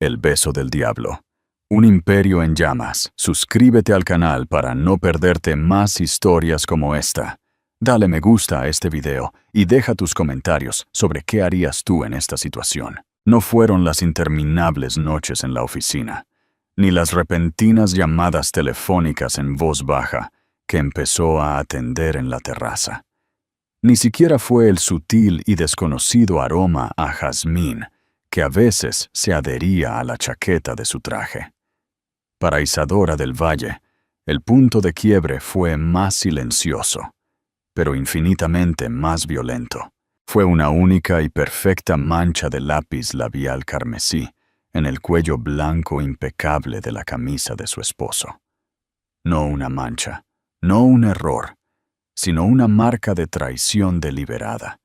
El beso del diablo. Un imperio en llamas. Suscríbete al canal para no perderte más historias como esta. Dale me gusta a este video y deja tus comentarios sobre qué harías tú en esta situación. No fueron las interminables noches en la oficina, ni las repentinas llamadas telefónicas en voz baja que empezó a atender en la terraza. Ni siquiera fue el sutil y desconocido aroma a jazmín que a veces se adhería a la chaqueta de su traje. Para Isadora del Valle, el punto de quiebre fue más silencioso, pero infinitamente más violento. Fue una única y perfecta mancha de lápiz labial carmesí en el cuello blanco impecable de la camisa de su esposo. No una mancha, no un error, sino una marca de traición deliberada,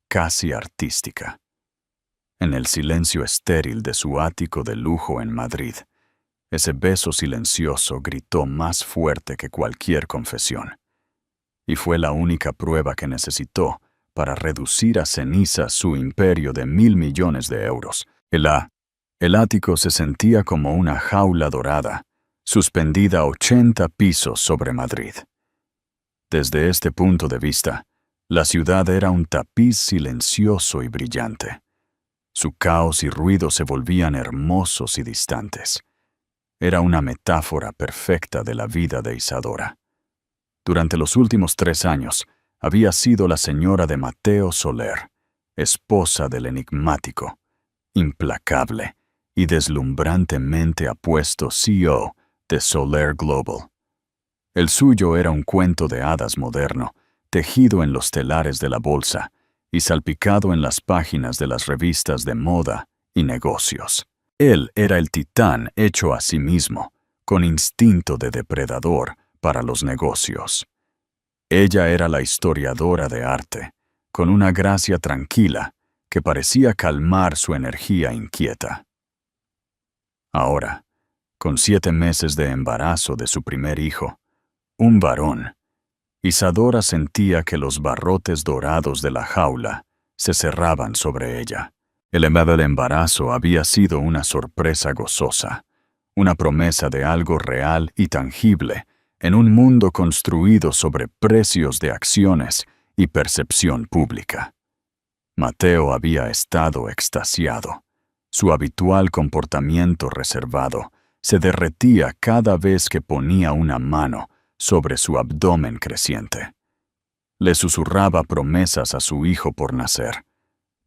casi artística. En el silencio estéril de su ático de lujo en Madrid, ese beso silencioso gritó más fuerte que cualquier confesión. Y fue la única prueba que necesitó para reducir a ceniza su imperio de 1.000 millones de euros. El ático se sentía como una jaula dorada, suspendida a 80 pisos sobre Madrid. Desde este punto de vista, la ciudad era un tapiz silencioso y brillante. Su caos y ruido se volvían hermosos y distantes. Era una metáfora perfecta de la vida de Isadora. Durante los últimos 3 años, había sido la señora de Mateo Soler, esposa del enigmático, implacable y deslumbrantemente apuesto CEO de Soler Global. El suyo era un cuento de hadas moderno, tejido en los telares de la bolsa y salpicado en las páginas de las revistas de moda y negocios. Él era el titán hecho a sí mismo, con instinto de depredador para los negocios. Ella era la historiadora de arte, con una gracia tranquila que parecía calmar su energía inquieta. Ahora, con 7 meses de embarazo de su primer hijo, un varón, Isadora sentía que los barrotes dorados de la jaula se cerraban sobre ella. El embarazo había sido una sorpresa gozosa, una promesa de algo real y tangible en un mundo construido sobre precios de acciones y percepción pública. Mateo había estado extasiado. Su habitual comportamiento reservado se derretía cada vez que ponía una mano sobre su abdomen creciente. Le susurraba promesas a su hijo por nacer,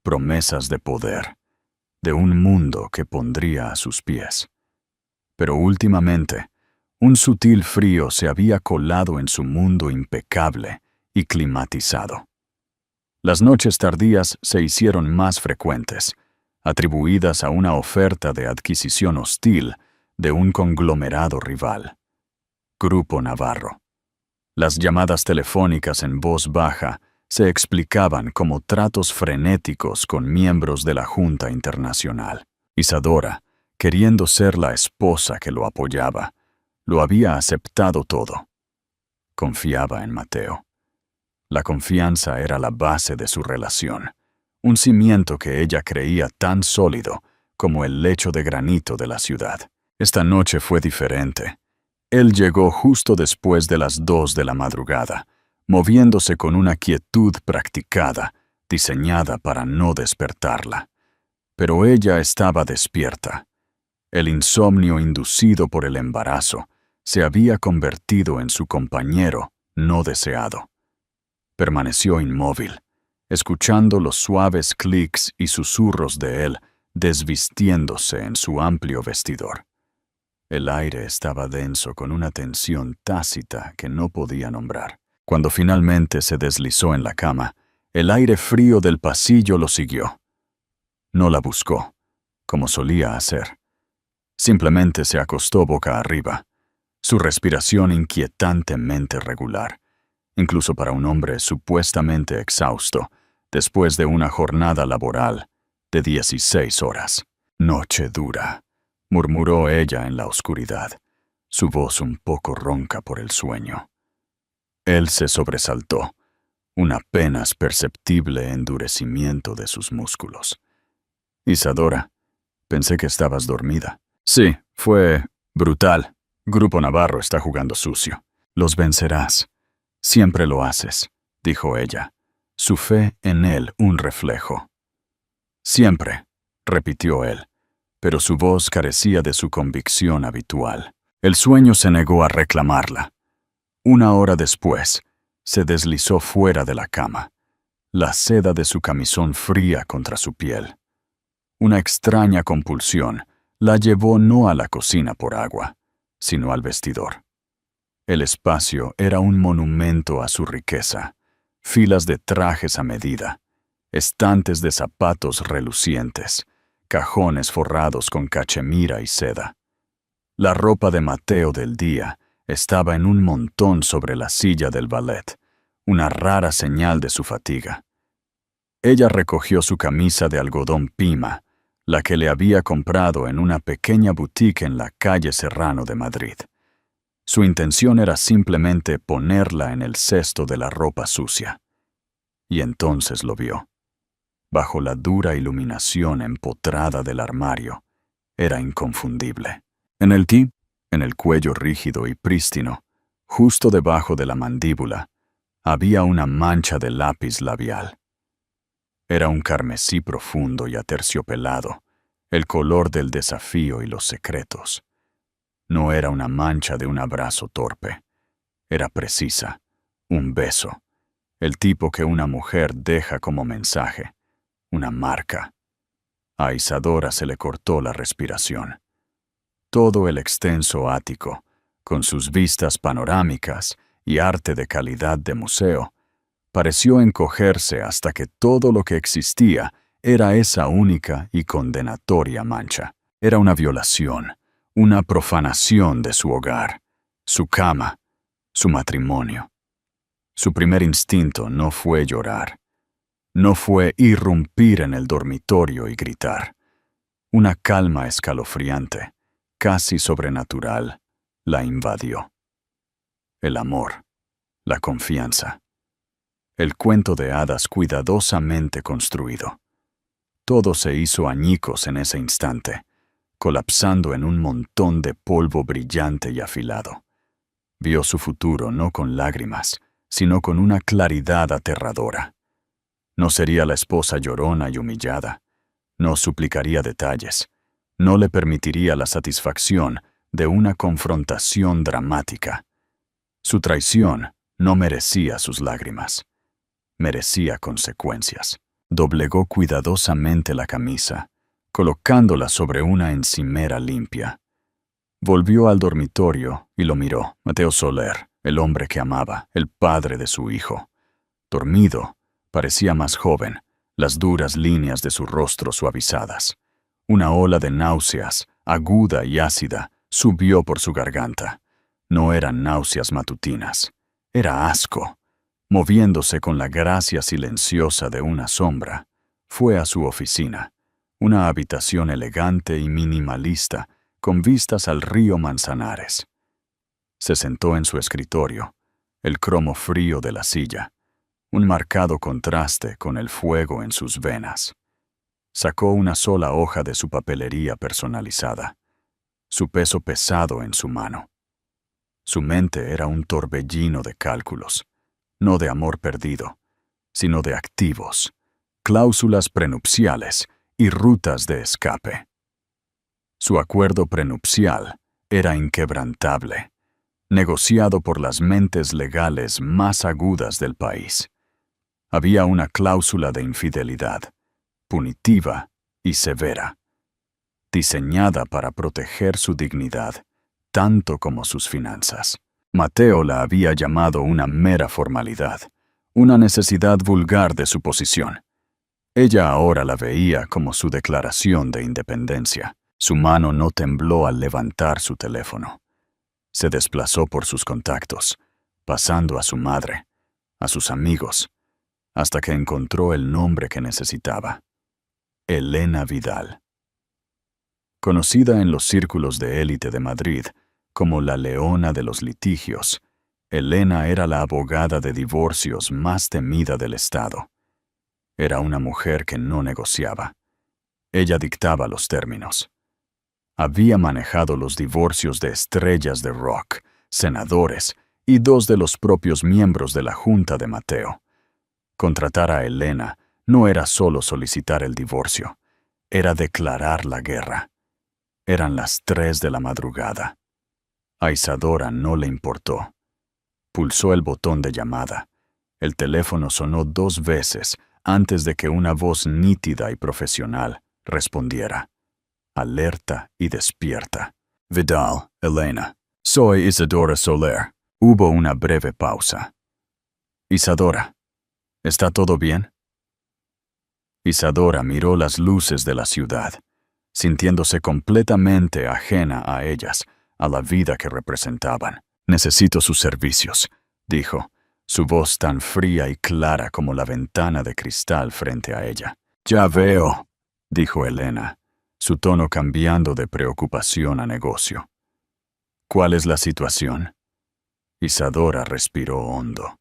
promesas de poder, de un mundo que pondría a sus pies. Pero últimamente, un sutil frío se había colado en su mundo impecable y climatizado. Las noches tardías se hicieron más frecuentes, atribuidas a una oferta de adquisición hostil de un conglomerado rival. Grupo Navarro. Las llamadas telefónicas en voz baja se explicaban como tratos frenéticos con miembros de la Junta Internacional. Isadora, queriendo ser la esposa que lo apoyaba, lo había aceptado todo. Confiaba en Mateo. La confianza era la base de su relación, un cimiento que ella creía tan sólido como el lecho de granito de la ciudad. Esta noche fue diferente. Él llegó justo después de las 2 de la madrugada, moviéndose con una quietud practicada, diseñada para no despertarla. Pero ella estaba despierta. El insomnio inducido por el embarazo se había convertido en su compañero no deseado. Permaneció inmóvil, escuchando los suaves clics y susurros de él desvistiéndose en su amplio vestidor. El aire estaba denso con una tensión tácita que no podía nombrar. Cuando finalmente se deslizó en la cama, el aire frío del pasillo lo siguió. No la buscó, como solía hacer. Simplemente se acostó boca arriba, su respiración inquietantemente regular, incluso para un hombre supuestamente exhausto, después de una jornada laboral de 16 horas. Noche dura, murmuró ella en la oscuridad, su voz un poco ronca por el sueño. Él se sobresaltó, un apenas perceptible endurecimiento de sus músculos. Isadora, Pensé que estabas dormida. Sí, fue brutal. Grupo Navarro está jugando sucio. Los vencerás. Siempre lo haces, dijo ella. Su fe en él un reflejo. Siempre, repitió él, pero su voz carecía de su convicción habitual. El sueño se negó a reclamarla. Una hora después, se deslizó fuera de la cama, la seda de su camisón fría contra su piel. Una extraña compulsión la llevó no a la cocina por agua, sino al vestidor. El espacio era un monumento a su riqueza, filas de trajes a medida, estantes de zapatos relucientes, cajones forrados con cachemira y seda. La ropa de Mateo del día estaba en un montón sobre la silla del ballet, una rara señal de su fatiga. Ella recogió su camisa de algodón Pima, la que le había comprado en una pequeña boutique en la calle Serrano de Madrid. Su intención era simplemente ponerla en el cesto de la ropa sucia. Y entonces lo vio. Bajo la dura iluminación empotrada del armario, era inconfundible. En el cuello rígido y prístino, justo debajo de la mandíbula, había una mancha de lápiz labial. Era un carmesí profundo y aterciopelado, el color del desafío y los secretos. No era una mancha de un abrazo torpe. Era precisa, un beso, el tipo que una mujer deja como mensaje, una marca. A Isadora se le cortó la respiración. Todo el extenso ático, con sus vistas panorámicas y arte de calidad de museo, pareció encogerse hasta que todo lo que existía era esa única y condenatoria mancha. Era una violación, una profanación de su hogar, su cama, su matrimonio. Su primer instinto no fue llorar. No fue irrumpir en el dormitorio y gritar. Una calma escalofriante, casi sobrenatural, la invadió. El amor, la confianza. El cuento de hadas cuidadosamente construido. Todo se hizo añicos en ese instante, colapsando en un montón de polvo brillante y afilado. Vio su futuro no con lágrimas, sino con una claridad aterradora. No sería la esposa llorona y humillada. No suplicaría detalles. No le permitiría la satisfacción de una confrontación dramática. Su traición no merecía sus lágrimas. Merecía consecuencias. Doblegó cuidadosamente la camisa, colocándola sobre una encimera limpia. Volvió al dormitorio y lo miró. Mateo Soler, el hombre que amaba, el padre de su hijo. Dormido, parecía más joven, las duras líneas de su rostro suavizadas. Una ola de náuseas, aguda y ácida, subió por su garganta. No eran náuseas matutinas, era asco. Moviéndose con la gracia silenciosa de una sombra, fue a su oficina, una habitación elegante y minimalista, con vistas al río Manzanares. Se sentó en su escritorio, el cromo frío de la silla, un marcado contraste con el fuego en sus venas. Sacó una sola hoja de su papelería personalizada, su peso pesado en su mano. Su mente era un torbellino de cálculos, no de amor perdido, sino de activos, cláusulas prenupciales y rutas de escape. Su acuerdo prenupcial era inquebrantable, negociado por las mentes legales más agudas del país. Había una cláusula de infidelidad, punitiva y severa, diseñada para proteger su dignidad, tanto como sus finanzas. Mateo la había llamado una mera formalidad, una necesidad vulgar de su posición. Ella ahora la veía como su declaración de independencia. Su mano no tembló al levantar su teléfono. Se desplazó por sus contactos, pasando a su madre, a sus amigos, hasta que encontró el nombre que necesitaba: Elena Vidal. Conocida en los círculos de élite de Madrid como la leona de los litigios, Elena era la abogada de divorcios más temida del Estado. Era una mujer que no negociaba. Ella dictaba los términos. Había manejado los divorcios de estrellas de rock, senadores y 2 de los propios miembros de la junta de Mateo. Contratar a Elena no era solo solicitar el divorcio, era declarar la guerra. Eran las 3 de la madrugada. A Isadora no le importó. Pulsó el botón de llamada. El teléfono sonó 2 veces antes de que una voz nítida y profesional respondiera. Alerta y despierta. Vidal, Elena. Soy Isadora Soler. Hubo una breve pausa. Isadora, ¿está todo bien? Isadora miró las luces de la ciudad, sintiéndose completamente ajena a ellas, a la vida que representaban. Necesito sus servicios, dijo, su voz tan fría y clara como la ventana de cristal frente a ella. Ya veo, dijo Elena, su tono cambiando de preocupación a negocio. ¿Cuál es la situación? Isadora respiró hondo.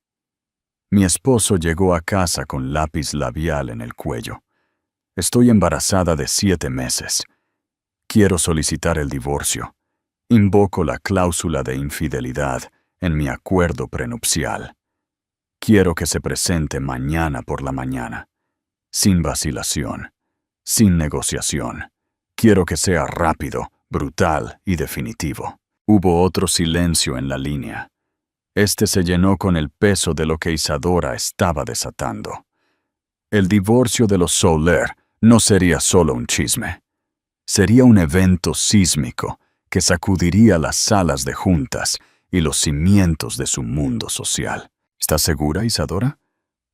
Mi esposo llegó a casa con lápiz labial en el cuello. Estoy embarazada de 7 meses. Quiero solicitar el divorcio. Invoco la cláusula de infidelidad en mi acuerdo prenupcial. Quiero que se presente mañana por la mañana. Sin vacilación. Sin negociación. Quiero que sea rápido, brutal y definitivo. Hubo otro silencio en la línea. Este se llenó con el peso de lo que Isadora estaba desatando. El divorcio de los Soler no sería solo un chisme. Sería un evento sísmico que sacudiría las salas de juntas y los cimientos de su mundo social. ¿Estás segura, Isadora?,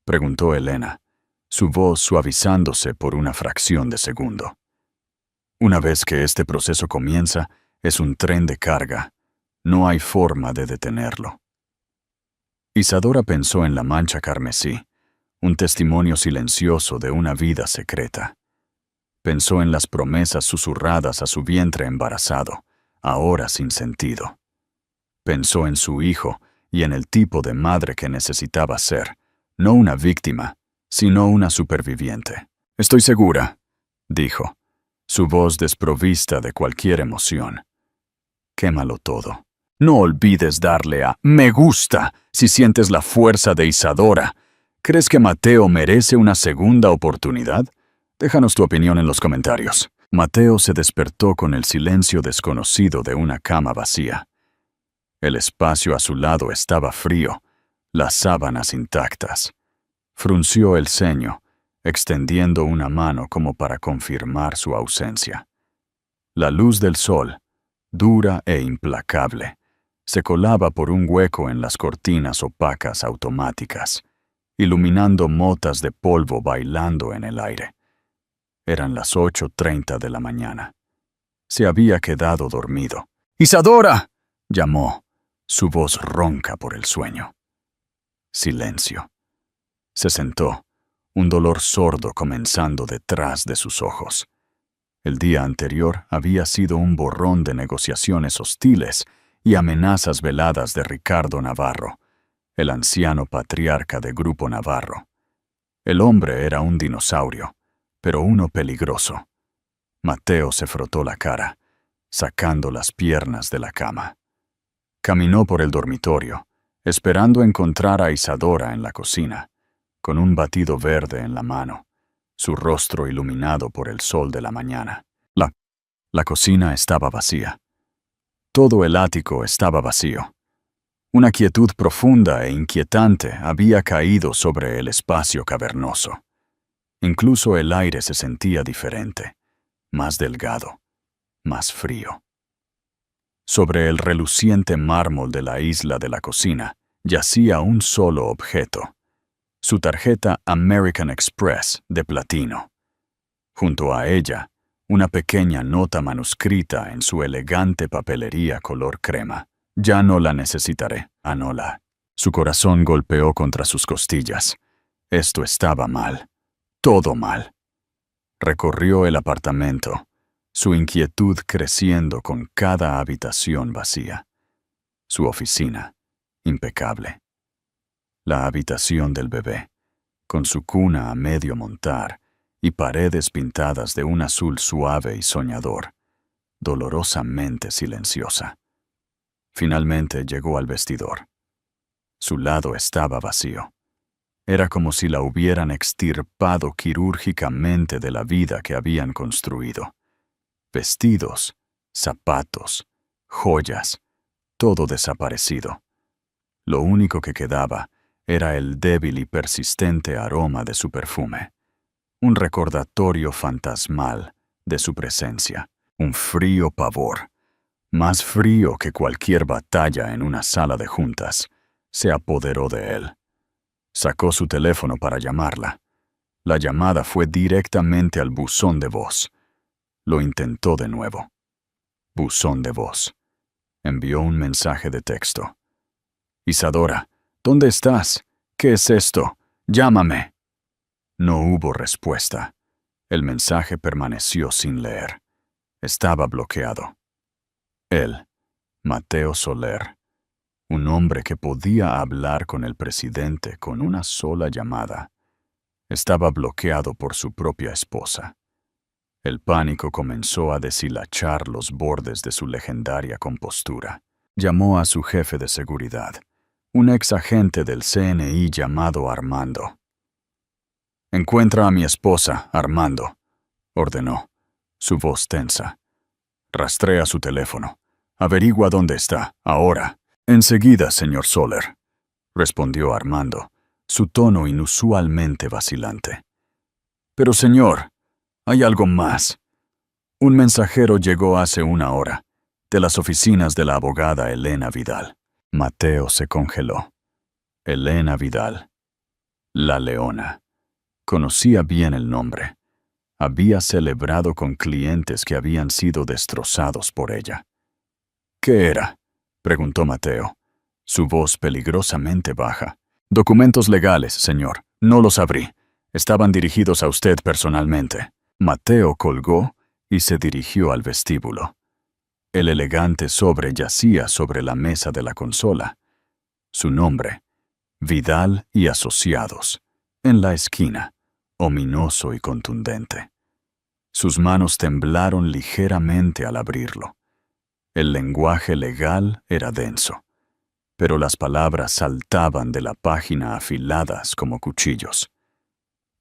preguntó Elena, su voz suavizándose por una fracción de segundo. Una vez que este proceso comienza, es un tren de carga. No hay forma de detenerlo. Isadora pensó en la mancha carmesí, un testimonio silencioso de una vida secreta. Pensó en las promesas susurradas a su vientre embarazado, ahora sin sentido. Pensó en su hijo y en el tipo de madre que necesitaba ser, no una víctima, sino una superviviente. Estoy segura, dijo, su voz desprovista de cualquier emoción. Quémalo todo. No olvides darle a me gusta si sientes la fuerza de Isadora. ¿Crees que Mateo merece una segunda oportunidad? Déjanos tu opinión en los comentarios. Mateo se despertó con el silencio desconocido de una cama vacía. El espacio a su lado estaba frío, las sábanas intactas. Frunció el ceño, extendiendo una mano como para confirmar su ausencia. La luz del sol, dura e implacable, se colaba por un hueco en las cortinas opacas automáticas, iluminando motas de polvo bailando en el aire. Eran las 8:30 de la mañana. Se había quedado dormido. ¡Isadora!, llamó, su voz ronca por el sueño. Silencio. Se sentó, un dolor sordo comenzando detrás de sus ojos. El día anterior había sido un borrón de negociaciones hostiles y amenazas veladas de Ricardo Navarro, el anciano patriarca de Grupo Navarro. El hombre era un dinosaurio, pero uno peligroso. Mateo se frotó la cara, sacando las piernas de la cama. Caminó por el dormitorio, esperando encontrar a Isadora en la cocina, con un batido verde en la mano, su rostro iluminado por el sol de la mañana. La cocina estaba vacía. Todo el ático estaba vacío. Una quietud profunda e inquietante había caído sobre el espacio cavernoso. Incluso el aire se sentía diferente, más delgado, más frío. Sobre el reluciente mármol de la isla de la cocina yacía un solo objeto, su tarjeta American Express de platino. Junto a ella, una pequeña nota manuscrita en su elegante papelería color crema. Ya no la necesitaré, Anola. Su corazón golpeó contra sus costillas. Esto estaba mal. Todo mal. Recorrió el apartamento, su inquietud creciendo con cada habitación vacía. Su oficina, impecable. La habitación del bebé, con su cuna a medio montar y paredes pintadas de un azul suave y soñador, dolorosamente silenciosa. Finalmente llegó al vestidor. Su lado estaba vacío. Era como si la hubieran extirpado quirúrgicamente de la vida que habían construido. Vestidos, zapatos, joyas, todo desaparecido. Lo único que quedaba era el débil y persistente aroma de su perfume, un recordatorio fantasmal de su presencia, un frío pavor, más frío que cualquier batalla en una sala de juntas, se apoderó de él. Sacó su teléfono para llamarla. La llamada fue directamente al buzón de voz. Lo intentó de nuevo. Buzón de voz. Envió un mensaje de texto. Isadora, ¿dónde estás? ¿Qué es esto? Llámame. No hubo respuesta. El mensaje permaneció sin leer. Estaba bloqueado. Él, Mateo Soler, un hombre que podía hablar con el presidente con una sola llamada, estaba bloqueado por su propia esposa. El pánico comenzó a deshilachar los bordes de su legendaria compostura. Llamó a su jefe de seguridad, un ex agente del CNI llamado Armando. «Encuentra a mi esposa, Armando», ordenó, su voz tensa. «Rastrea su teléfono. Averigua dónde está, ahora». «Enseguida, señor Soler», respondió Armando, su tono inusualmente vacilante. «Pero, señor, hay algo más. Un mensajero llegó hace una hora, de las oficinas de la abogada Elena Vidal». Mateo se congeló. Elena Vidal. La Leona. Conocía bien el nombre. Había celebrado con clientes que habían sido destrozados por ella. «¿Qué era?», preguntó Mateo, su voz peligrosamente baja. «Documentos legales, señor. No los abrí. Estaban dirigidos a usted personalmente». Mateo colgó y se dirigió al vestíbulo. El elegante sobre yacía sobre la mesa de la consola. Su nombre, Vidal y Asociados, en la esquina, ominoso y contundente. Sus manos temblaron ligeramente al abrirlo. El lenguaje legal era denso, pero las palabras saltaban de la página afiladas como cuchillos.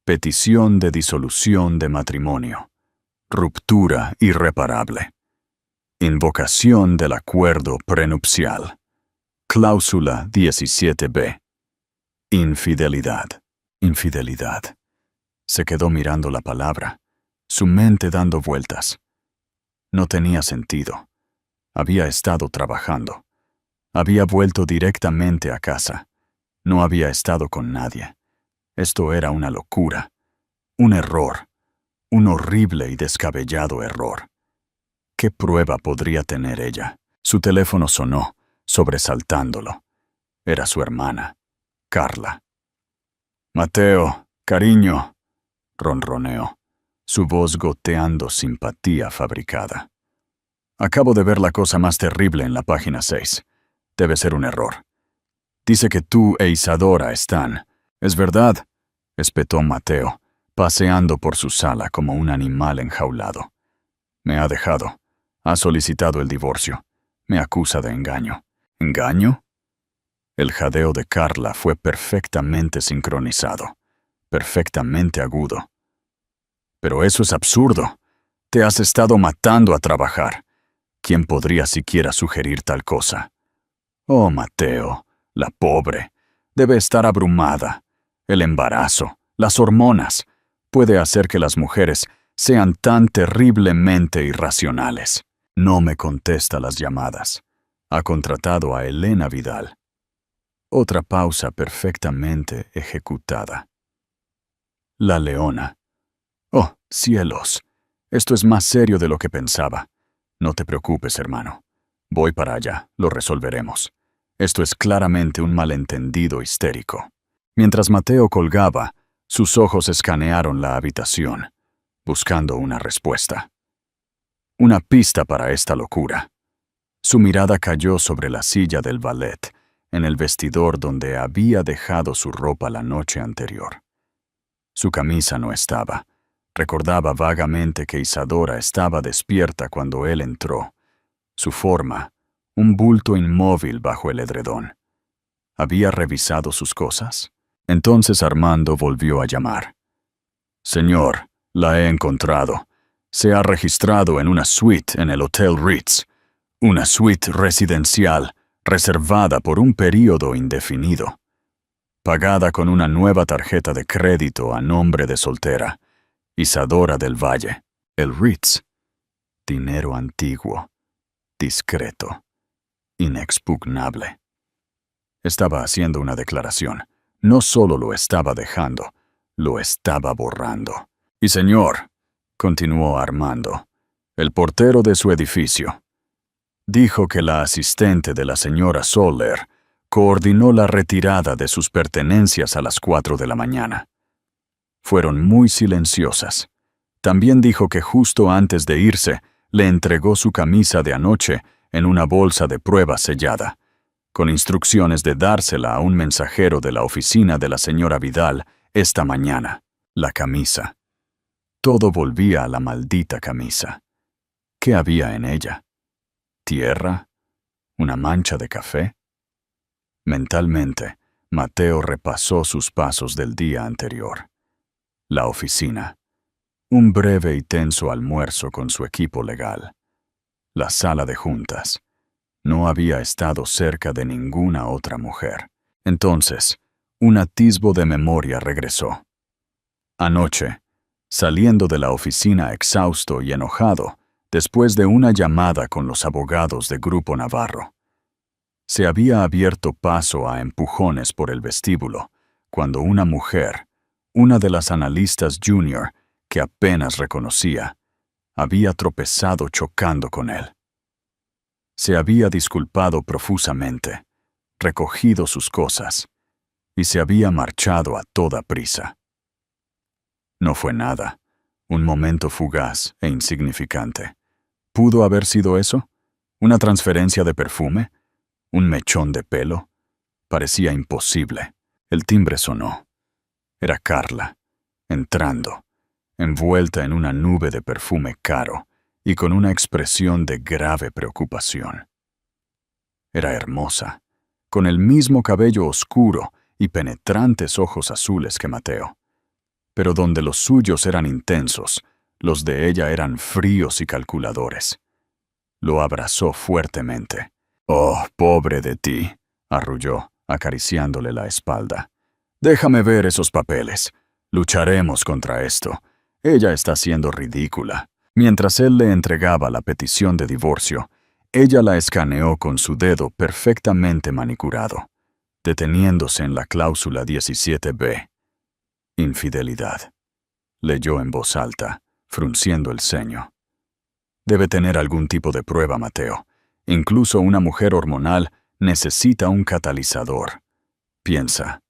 Petición de disolución de matrimonio. Ruptura irreparable. Invocación del acuerdo prenupcial. Cláusula 17b. Infidelidad. Infidelidad. Se quedó mirando la palabra, su mente dando vueltas. No tenía sentido. Había estado trabajando. Había vuelto directamente a casa. No había estado con nadie. Esto era una locura. Un error. Un horrible y descabellado error. ¿Qué prueba podría tener ella? Su teléfono sonó, sobresaltándolo. Era su hermana, Carla. «Mateo, cariño», ronroneó, su voz goteando simpatía fabricada. «Acabo de ver la cosa más terrible en la página 6. Debe ser un error. Dice que tú e Isadora están. ¿Es verdad?», espetó Mateo, paseando por su sala como un animal enjaulado. «Me ha dejado. Ha solicitado el divorcio. Me acusa de engaño». «¿Engaño?». El jadeo de Carla fue perfectamente sincronizado, perfectamente agudo. «Pero eso es absurdo. Te has estado matando a trabajar. ¿Quién podría siquiera sugerir tal cosa?». «Oh, Mateo, la pobre. Debe estar abrumada. El embarazo, las hormonas, puede hacer que las mujeres sean tan terriblemente irracionales». No me contesta las llamadas. Ha contratado a Elena Vidal. Otra pausa perfectamente ejecutada. La Leona. «Oh, cielos. Esto es más serio de lo que pensaba. No te preocupes, hermano. Voy para allá, lo resolveremos. Esto es claramente un malentendido histérico». Mientras Mateo colgaba, sus ojos escanearon la habitación, buscando una respuesta. Una pista para esta locura. Su mirada cayó sobre la silla del ballet, en el vestidor donde había dejado su ropa la noche anterior. Su camisa no estaba, Recordaba vagamente que Isadora estaba despierta cuando él entró. Su forma, un bulto inmóvil bajo el edredón. ¿Había revisado sus cosas? Entonces Armando volvió a llamar. Señor, la he encontrado. Se ha registrado en una suite en el Hotel Ritz. Una suite residencial reservada por un período indefinido. Pagada con una nueva tarjeta de crédito a nombre de soltera. Isadora del Valle. El Ritz. Dinero antiguo. Discreto. Inexpugnable. Estaba haciendo una declaración. No solo lo estaba dejando, lo estaba borrando. Y señor, continuó Armando, el portero de su edificio, dijo que la asistente de la señora Soler coordinó la retirada de sus pertenencias a las 4 de la mañana. Fueron muy silenciosas. También dijo que justo antes de irse, le entregó su camisa de anoche en una bolsa de prueba sellada, con instrucciones de dársela a un mensajero de la oficina de la señora Vidal esta mañana. La camisa. Todo volvía a la maldita camisa. ¿Qué había en ella? ¿Tierra? ¿Una mancha de café? Mentalmente, Mateo repasó sus pasos del día anterior. La oficina. Un breve y tenso almuerzo con su equipo legal. La sala de juntas. No había estado cerca de ninguna otra mujer. Entonces, un atisbo de memoria regresó. Anoche, saliendo de la oficina exhausto y enojado, después de una llamada con los abogados de Grupo Navarro, se había abierto paso a empujones por el vestíbulo, cuando una mujer, una de las analistas junior, que apenas reconocía, había tropezado chocando con él. Se había disculpado profusamente, recogido sus cosas, y se había marchado a toda prisa. No fue nada, un momento fugaz e insignificante. ¿Pudo haber sido eso? ¿Una transferencia de perfume? ¿Un mechón de pelo? Parecía imposible. El timbre sonó. Era Carla, entrando, envuelta en una nube de perfume caro y con una expresión de grave preocupación. Era hermosa, con el mismo cabello oscuro y penetrantes ojos azules que Mateo. Pero donde los suyos eran intensos, los de ella eran fríos y calculadores. Lo abrazó fuertemente. «Oh, pobre de ti», arrulló, acariciándole la espalda. «Déjame ver esos papeles. Lucharemos contra esto. Ella está siendo ridícula». Mientras él le entregaba la petición de divorcio, ella la escaneó con su dedo perfectamente manicurado, deteniéndose en la cláusula 17b. Infidelidad. Leyó en voz alta, frunciendo el ceño. Debe tener algún tipo de prueba, Mateo. Incluso una mujer hormonal necesita un catalizador. Piensa.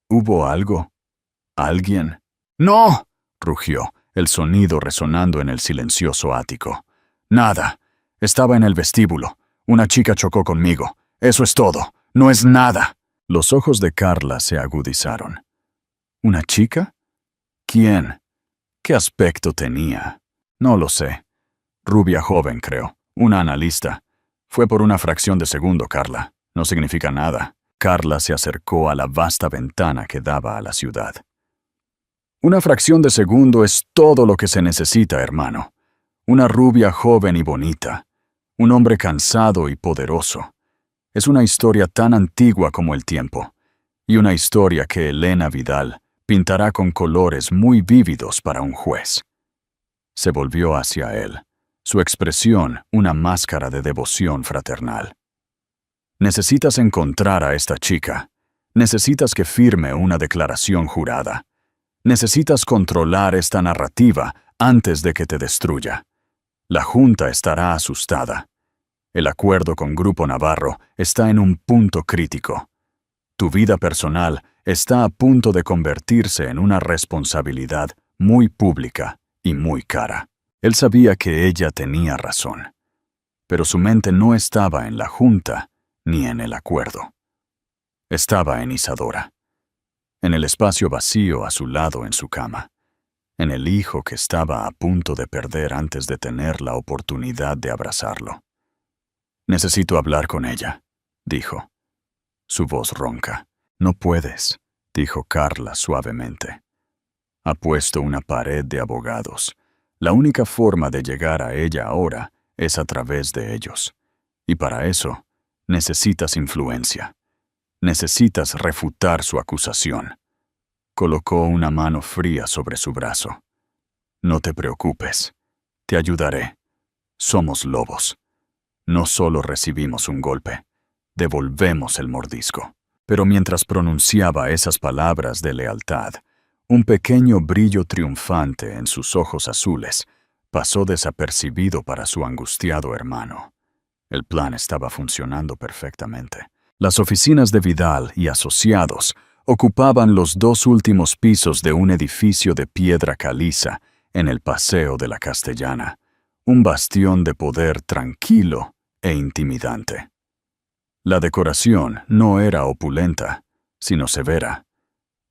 ¿Hubo algo? ¿Alguien? ¡No!, rugió, el sonido resonando en el silencioso ático. «Nada. Estaba en el vestíbulo. Una chica chocó conmigo. Eso es todo. No es nada». Los ojos de Carla se agudizaron. ¿Una chica? ¿Quién? ¿Qué aspecto tenía? No lo sé. Rubia joven, creo. Una analista. Fue por una fracción de segundo, Carla. No significa nada. Carla se acercó a la vasta ventana que daba a la ciudad. Una fracción de segundo es todo lo que se necesita, hermano. Una rubia joven y bonita. Un hombre cansado y poderoso. Es una historia tan antigua como el tiempo. Y una historia que Elena Vidal pintará con colores muy vívidos para un juez. Se volvió hacia él, su expresión una máscara de devoción fraternal. Necesitas encontrar a esta chica. Necesitas que firme una declaración jurada. Necesitas controlar esta narrativa antes de que te destruya. La Junta estará asustada. El acuerdo con Grupo Navarro está en un punto crítico. Tu vida personal está a punto de convertirse en una responsabilidad muy pública y muy cara. Él sabía que ella tenía razón, pero su mente no estaba en la Junta ni en el acuerdo. Estaba en Isadora, en el espacio vacío a su lado en su cama. en el hijo que estaba a punto de perder antes de tener la oportunidad de abrazarlo. «Necesito hablar con ella», dijo. Su voz ronca. «No puedes», dijo Carla suavemente. «Ha puesto una pared de abogados. La única forma de llegar a ella ahora es a través de ellos. Y para eso, necesitas influencia. Necesitas refutar su acusación». Colocó una mano fría sobre su brazo. «No te preocupes. Te ayudaré. Somos lobos. No solo recibimos un golpe, devolvemos el mordisco». Pero mientras pronunciaba esas palabras de lealtad, un pequeño brillo triunfante en sus ojos azules pasó desapercibido para su angustiado hermano. El plan estaba funcionando perfectamente. Las oficinas de Vidal y Asociados ocupaban los 2 últimos pisos de un edificio de piedra caliza en el Paseo de la Castellana, un bastión de poder tranquilo e intimidante. La decoración no era opulenta, sino severa.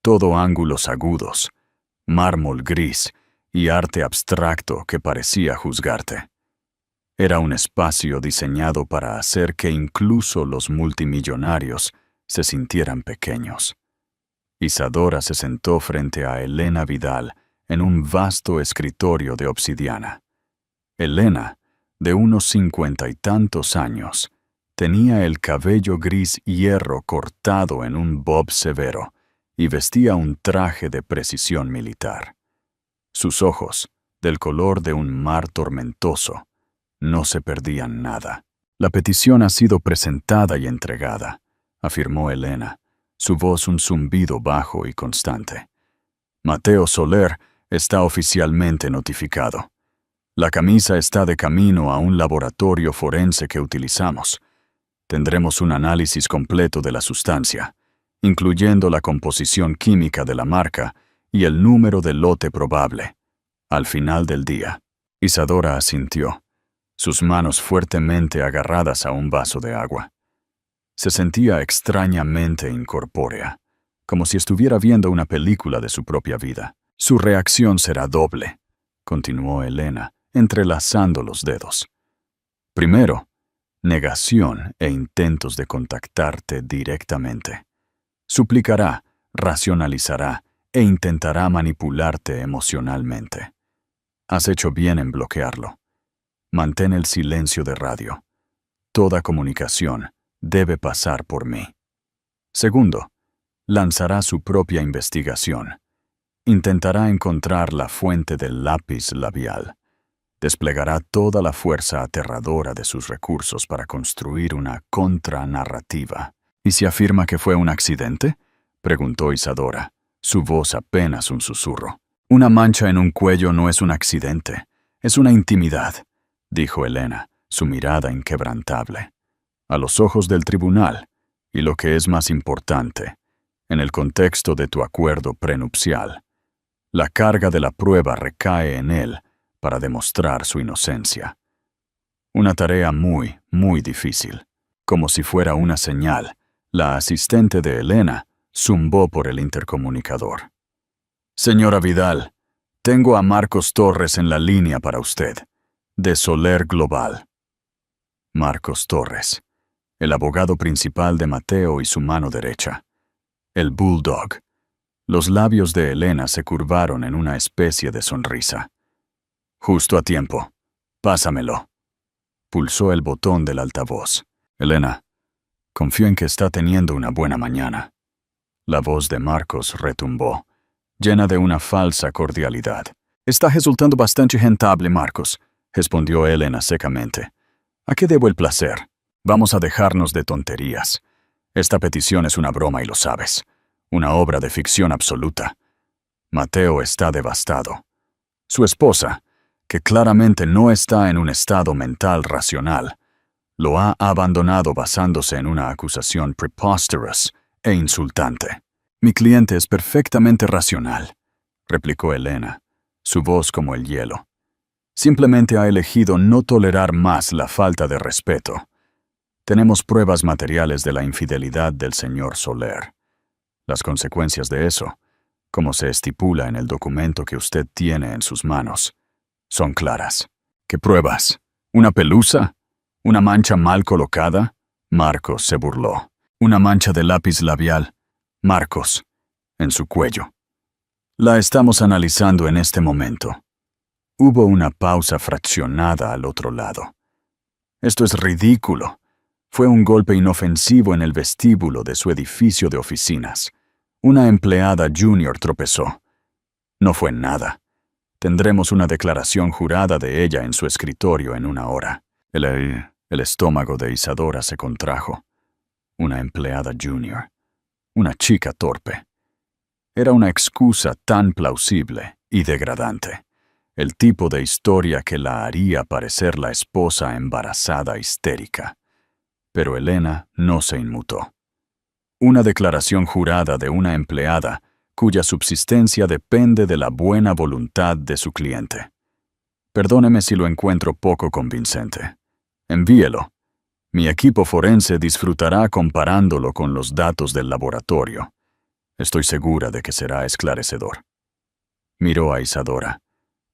Todo ángulos agudos, mármol gris y arte abstracto que parecía juzgarte. Era un espacio diseñado para hacer que incluso los multimillonarios se sintieran pequeños. Isadora se sentó frente a Elena Vidal en un vasto escritorio de obsidiana. Elena, de unos 50 y tantos años, tenía el cabello gris hierro cortado en un bob severo y vestía un traje de precisión militar. Sus ojos, del color de un mar tormentoso, no se perdían nada. «La petición ha sido presentada y entregada», afirmó Elena, su voz un zumbido bajo y constante. «Mateo Soler está oficialmente notificado. La camisa está de camino a un laboratorio forense que utilizamos. Tendremos un análisis completo de la sustancia, incluyendo la composición química de la marca y el número de lote probable. Al final del día». Isadora asintió, sus manos fuertemente agarradas a un vaso de agua. Se sentía extrañamente incorpórea, como si estuviera viendo una película de su propia vida. «Su reacción será doble», continuó Elena, entrelazando los dedos. «Primero, negación e intentos de contactarte directamente. Suplicará, racionalizará e intentará manipularte emocionalmente. Has hecho bien en bloquearlo. Mantén el silencio de radio. Toda comunicación debe pasar por mí. Segundo, lanzará su propia investigación. Intentará encontrar la fuente del lápiz labial. Desplegará toda la fuerza aterradora de sus recursos para construir una contranarrativa». «¿Y si afirma que fue un accidente?», preguntó Isadora, su voz apenas un susurro. «Una mancha en un cuello no es un accidente, es una intimidad», dijo Elena, su mirada inquebrantable. «A los ojos del tribunal, y lo que es más importante, en el contexto de tu acuerdo prenupcial, la carga de la prueba recae en él para demostrar su inocencia. Una tarea muy, muy difícil». Como si fuera una señal, la asistente de Elena zumbó por el intercomunicador. «Señora Vidal, tengo a Marcos Torres en la línea para usted, de Soler Global». Marcos Torres, el abogado principal de Mateo y su mano derecha. El Bulldog. Los labios de Elena se curvaron en una especie de sonrisa. «Justo a tiempo. Pásamelo». Pulsó el botón del altavoz. «Elena, confío en que está teniendo una buena mañana». La voz de Marcos retumbó, llena de una falsa cordialidad. «Está resultando bastante rentable, Marcos», respondió Elena secamente. «¿A qué debo el placer? Vamos a dejarnos de tonterías. Esta petición es una broma y lo sabes. Una obra de ficción absoluta. Mateo está devastado. Su esposa, que claramente no está en un estado mental racional, lo ha abandonado basándose en una acusación preposterous e insultante. Mi cliente es perfectamente racional», replicó Elena, su voz como el hielo. «Simplemente ha elegido no tolerar más la falta de respeto. Tenemos pruebas materiales de la infidelidad del señor Soler. Las consecuencias de eso como se estipula en el documento que usted tiene en sus manos. Son claras. ¿Qué pruebas? ¿Una pelusa? ¿Una mancha mal colocada? Marcos se burló. Una mancha de lápiz labial. Marcos, en su cuello. La estamos analizando en este momento. Hubo una pausa fraccionada al otro lado. Esto es ridículo. Fue un golpe inofensivo en el vestíbulo de su edificio de oficinas. Una empleada junior tropezó. No fue nada. Tendremos una declaración jurada de ella en su escritorio en una hora. El estómago de Isadora se contrajo. Una empleada junior. Una chica torpe. Era una excusa tan plausible y degradante. El tipo de historia que la haría parecer la esposa embarazada histérica. Pero Elena no se inmutó. Una declaración jurada de una empleada cuya subsistencia depende de la buena voluntad de su cliente. Perdóneme si lo encuentro poco convincente. Envíelo. Mi equipo forense disfrutará comparándolo con los datos del laboratorio. Estoy segura de que será esclarecedor. Miró a Isadora,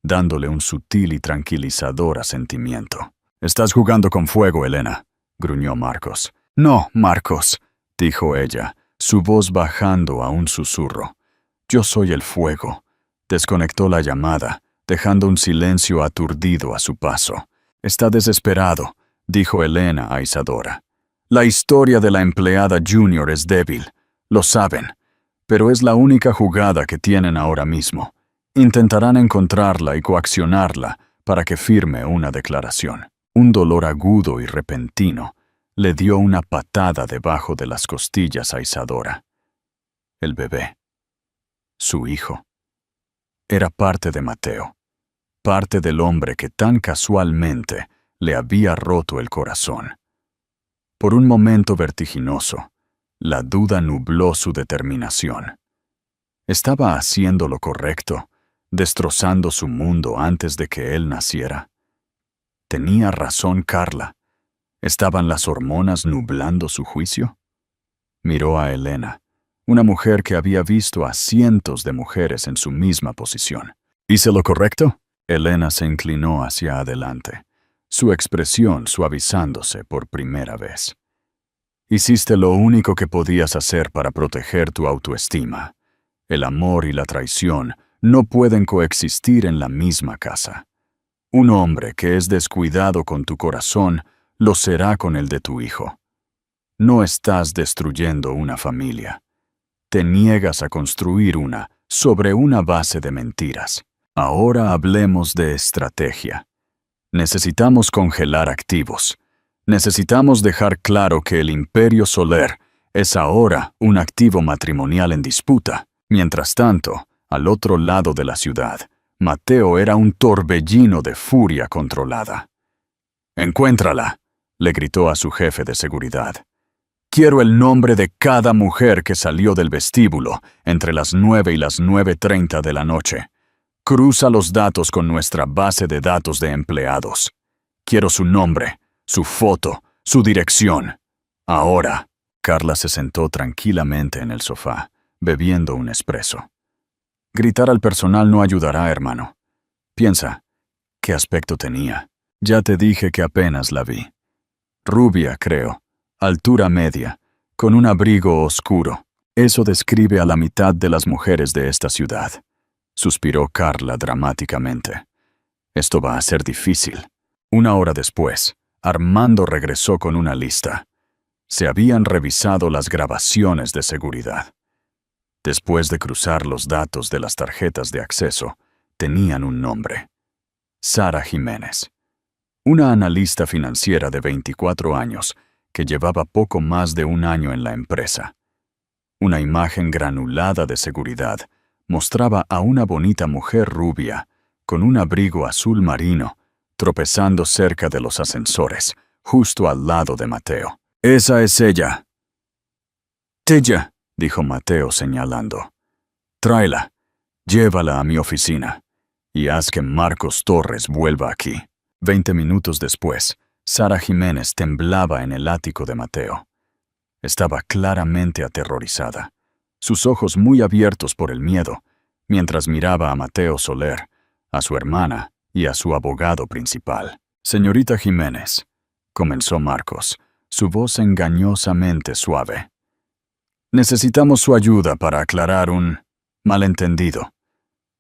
dándole un sutil y tranquilizador asentimiento. «Estás jugando con fuego, Elena», gruñó Marcos. «No, Marcos», dijo ella, su voz bajando a un susurro. «Yo soy el fuego». Desconectó la llamada, dejando un silencio aturdido a su paso. «Está desesperado», dijo Elena a Isadora. «La historia de la empleada junior es débil, lo saben, pero es la única jugada que tienen ahora mismo. Intentarán encontrarla y coaccionarla para que firme una declaración». Un dolor agudo y repentino le dio una patada debajo de las costillas a Isadora. El bebé, su hijo, era parte de Mateo, parte del hombre que tan casualmente le había roto el corazón. Por un momento vertiginoso, la duda nubló su determinación. ¿Estaba haciendo lo correcto, destrozando su mundo antes de que él naciera? ¿Tenía razón Carla? ¿Estaban las hormonas nublando su juicio? Miró a Elena, una mujer que había visto a cientos de mujeres en su misma posición. ¿Hice lo correcto? Elena se inclinó hacia adelante, su expresión suavizándose por primera vez. Hiciste lo único que podías hacer para proteger tu autoestima. El amor y la traición no pueden coexistir en la misma casa. Un hombre que es descuidado con tu corazón lo será con el de tu hijo. No estás destruyendo una familia. Te niegas a construir una sobre una base de mentiras. Ahora hablemos de estrategia. Necesitamos congelar activos. Necesitamos dejar claro que el Imperio Soler es ahora un activo matrimonial en disputa. Mientras tanto, al otro lado de la ciudad, Mateo era un torbellino de furia controlada. «Encuéntrala», le gritó a su jefe de seguridad. «Quiero el nombre de cada mujer que salió del vestíbulo entre las 9 y las 9:30 de la noche. Cruza los datos con nuestra base de datos de empleados. Quiero su nombre, su foto, su dirección. Ahora». Carla se sentó tranquilamente en el sofá, bebiendo un espresso. Gritar al personal no ayudará, hermano. Piensa, ¿qué aspecto tenía? Ya te dije que apenas la vi. Rubia, creo, altura media, con un abrigo oscuro. Eso describe a la mitad de las mujeres de esta ciudad. Suspiró Carla dramáticamente. Esto va a ser difícil. Una hora después, Armando regresó con una lista. Se habían revisado las grabaciones de seguridad. Después de cruzar los datos de las tarjetas de acceso, tenían un nombre. Sara Jiménez. Una analista financiera de 24 años que llevaba poco más de un año en la empresa. Una imagen granulada de seguridad mostraba a una bonita mujer rubia, con un abrigo azul marino, tropezando cerca de los ascensores, justo al lado de Mateo. «Esa es ella». «Ella», dijo Mateo señalando. «Tráela, llévala a mi oficina y haz que Marcos Torres vuelva aquí». 20 minutos después, Sara Jiménez temblaba en el ático de Mateo. Estaba claramente aterrorizada. sus ojos muy abiertos por el miedo, mientras miraba a Mateo Soler, a su hermana y a su abogado principal. «Señorita Jiménez», comenzó Marcos, su voz engañosamente suave. «Necesitamos su ayuda para aclarar un malentendido.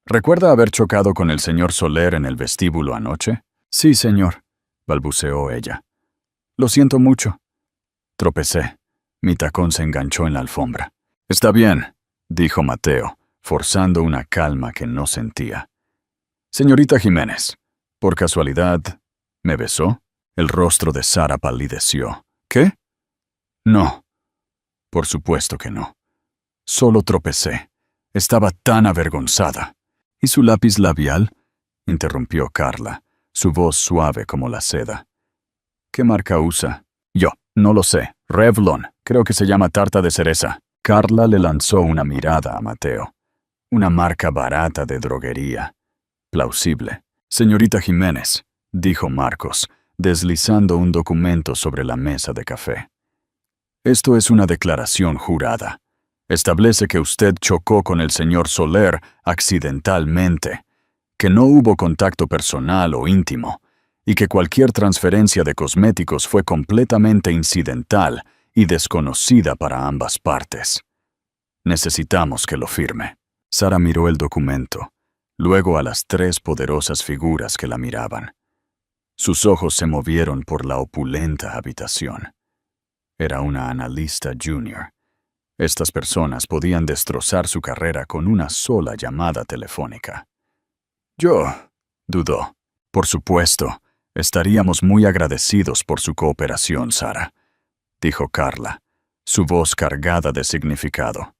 ¿Recuerda haber chocado con el señor Soler en el vestíbulo anoche?» «Sí, señor», balbuceó ella. «Lo siento mucho». Tropecé. Mi tacón se enganchó en la alfombra. «Está bien», dijo Mateo, forzando una calma que no sentía. «Señorita Jiménez, ¿por casualidad me besó?» El rostro de Sara palideció. «¿Qué?» «No. Por supuesto que no. Solo tropecé. Estaba tan avergonzada». «¿Y su lápiz labial?», interrumpió Carla, su voz suave como la seda. «¿Qué marca usa?» «Yo, no lo sé. Revlon, creo que se llama tarta de cereza». Carla le lanzó una mirada a Mateo. Una marca barata de droguería. Plausible. «Señorita Jiménez», dijo Marcos, deslizando un documento sobre la mesa de café. «Esto es una declaración jurada. Establece que usted chocó con el señor Soler accidentalmente, que no hubo contacto personal o íntimo, y que cualquier transferencia de cosméticos fue completamente incidental y desconocida para ambas partes. Necesitamos que lo firme». Sara miró el documento, luego a las 3 poderosas figuras que la miraban. Sus ojos se movieron por la opulenta habitación. Era una analista junior. Estas personas podían destrozar su carrera con una sola llamada telefónica. «Yo», dudó. «Por supuesto, estaríamos muy agradecidos por su cooperación, Sara», dijo Carla, su voz cargada de significado.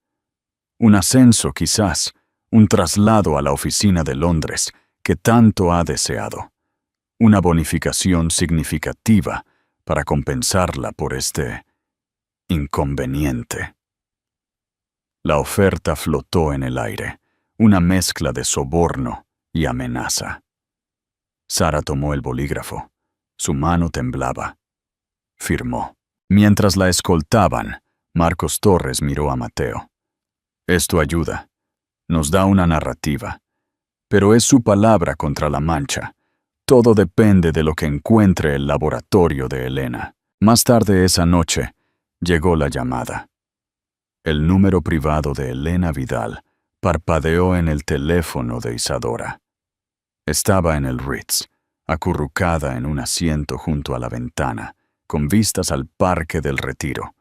«Un ascenso, quizás, un traslado a la oficina de Londres, que tanto ha deseado. Una bonificación significativa para compensarla por este inconveniente». La oferta flotó en el aire, una mezcla de soborno y amenaza. Sara tomó el bolígrafo. Su mano temblaba. Firmó. Mientras la escoltaban, Marcos Torres miró a Mateo. «Esto ayuda. Nos da una narrativa. Pero es su palabra contra la mancha. Todo depende de lo que encuentre el laboratorio de Elena». Más tarde esa noche, llegó la llamada. El número privado de Elena Vidal parpadeó en el teléfono de Isadora. Estaba en el Ritz, acurrucada en un asiento junto a la ventana, con vistas al Parque del Retiro,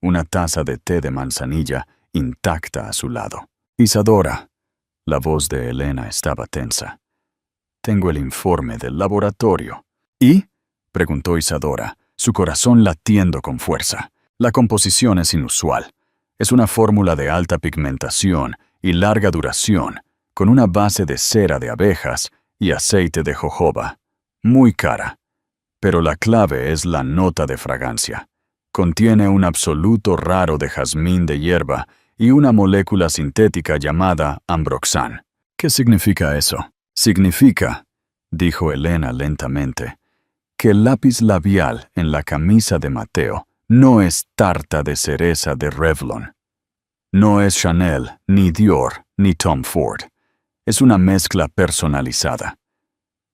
una taza de té de manzanilla intacta a su lado. «Isadora», la voz de Elena estaba tensa. «Tengo el informe del laboratorio». «¿Y?», preguntó Isadora, su corazón latiendo con fuerza. «La composición es inusual. Es una fórmula de alta pigmentación y larga duración, con una base de cera de abejas y aceite de jojoba. Muy cara. Pero la clave es la nota de fragancia. Contiene un absoluto raro de jazmín de hierba y una molécula sintética llamada ambroxan». «¿Qué significa eso?» «Significa», dijo Elena lentamente, «que el lápiz labial en la camisa de Mateo no es tarta de cereza de Revlon. No es Chanel, ni Dior, ni Tom Ford. Es una mezcla personalizada.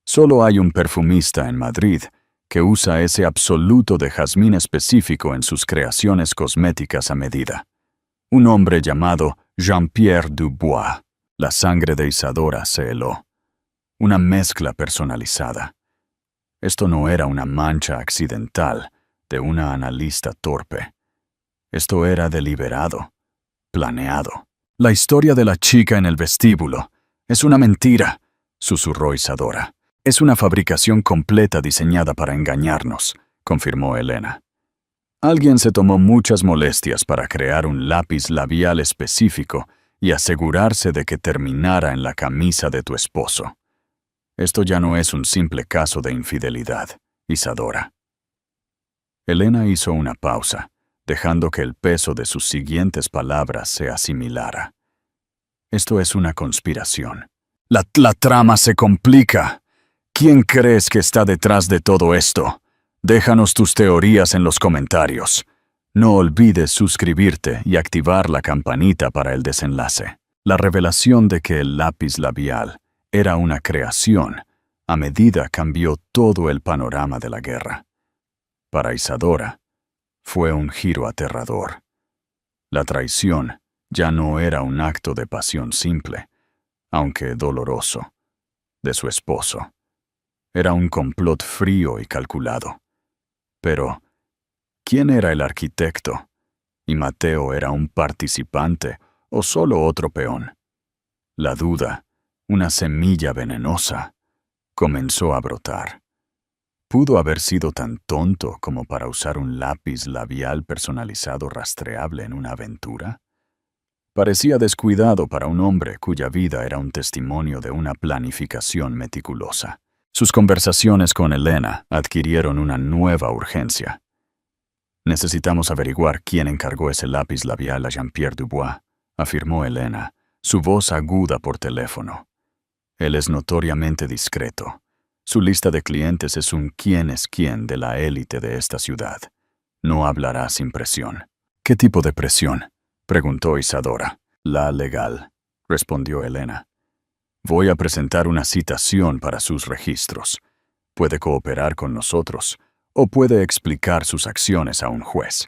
Solo hay un perfumista en Madrid que usa ese absoluto de jazmín específico en sus creaciones cosméticas a medida. Un hombre llamado Jean-Pierre Dubois». La sangre de Isadora se heló. Una mezcla personalizada. Esto no era una mancha accidental de una analista torpe. Esto era deliberado, planeado. «La historia de la chica en el vestíbulo es una mentira», susurró Isadora. «Es una fabricación completa diseñada para engañarnos», confirmó Elena. «Alguien se tomó muchas molestias para crear un lápiz labial específico y asegurarse de que terminara en la camisa de tu esposo. Esto ya no es un simple caso de infidelidad, Isadora». Elena hizo una pausa, dejando que el peso de sus siguientes palabras se asimilara. «Esto es una conspiración. La trama se complica. ¿Quién crees que está detrás de todo esto? Déjanos tus teorías en los comentarios. No olvides suscribirte y activar la campanita para el desenlace. La revelación de que el lápiz labial era una creación a medida cambió todo el panorama de la guerra. Para Isadora, fue un giro aterrador. La traición ya no era un acto de pasión simple, aunque doloroso, de su esposo. Era un complot frío y calculado. Pero, ¿quién era el arquitecto? ¿Y Mateo era un participante o solo otro peón? La duda, una semilla venenosa, comenzó a brotar. ¿Pudo haber sido tan tonto como para usar un lápiz labial personalizado rastreable en una aventura? Parecía descuidado para un hombre cuya vida era un testimonio de una planificación meticulosa. Sus conversaciones con Elena adquirieron una nueva urgencia. «Necesitamos averiguar quién encargó ese lápiz labial a Jean-Pierre Dubois», afirmó Elena, su voz aguda por teléfono. «Él es notoriamente discreto. Su lista de clientes es un quién es quién de la élite de esta ciudad. No hablará sin presión». «¿Qué tipo de presión?», preguntó Isadora. «La legal», respondió Elena. «Voy a presentar una citación para sus registros. Puede cooperar con nosotros o puede explicar sus acciones a un juez.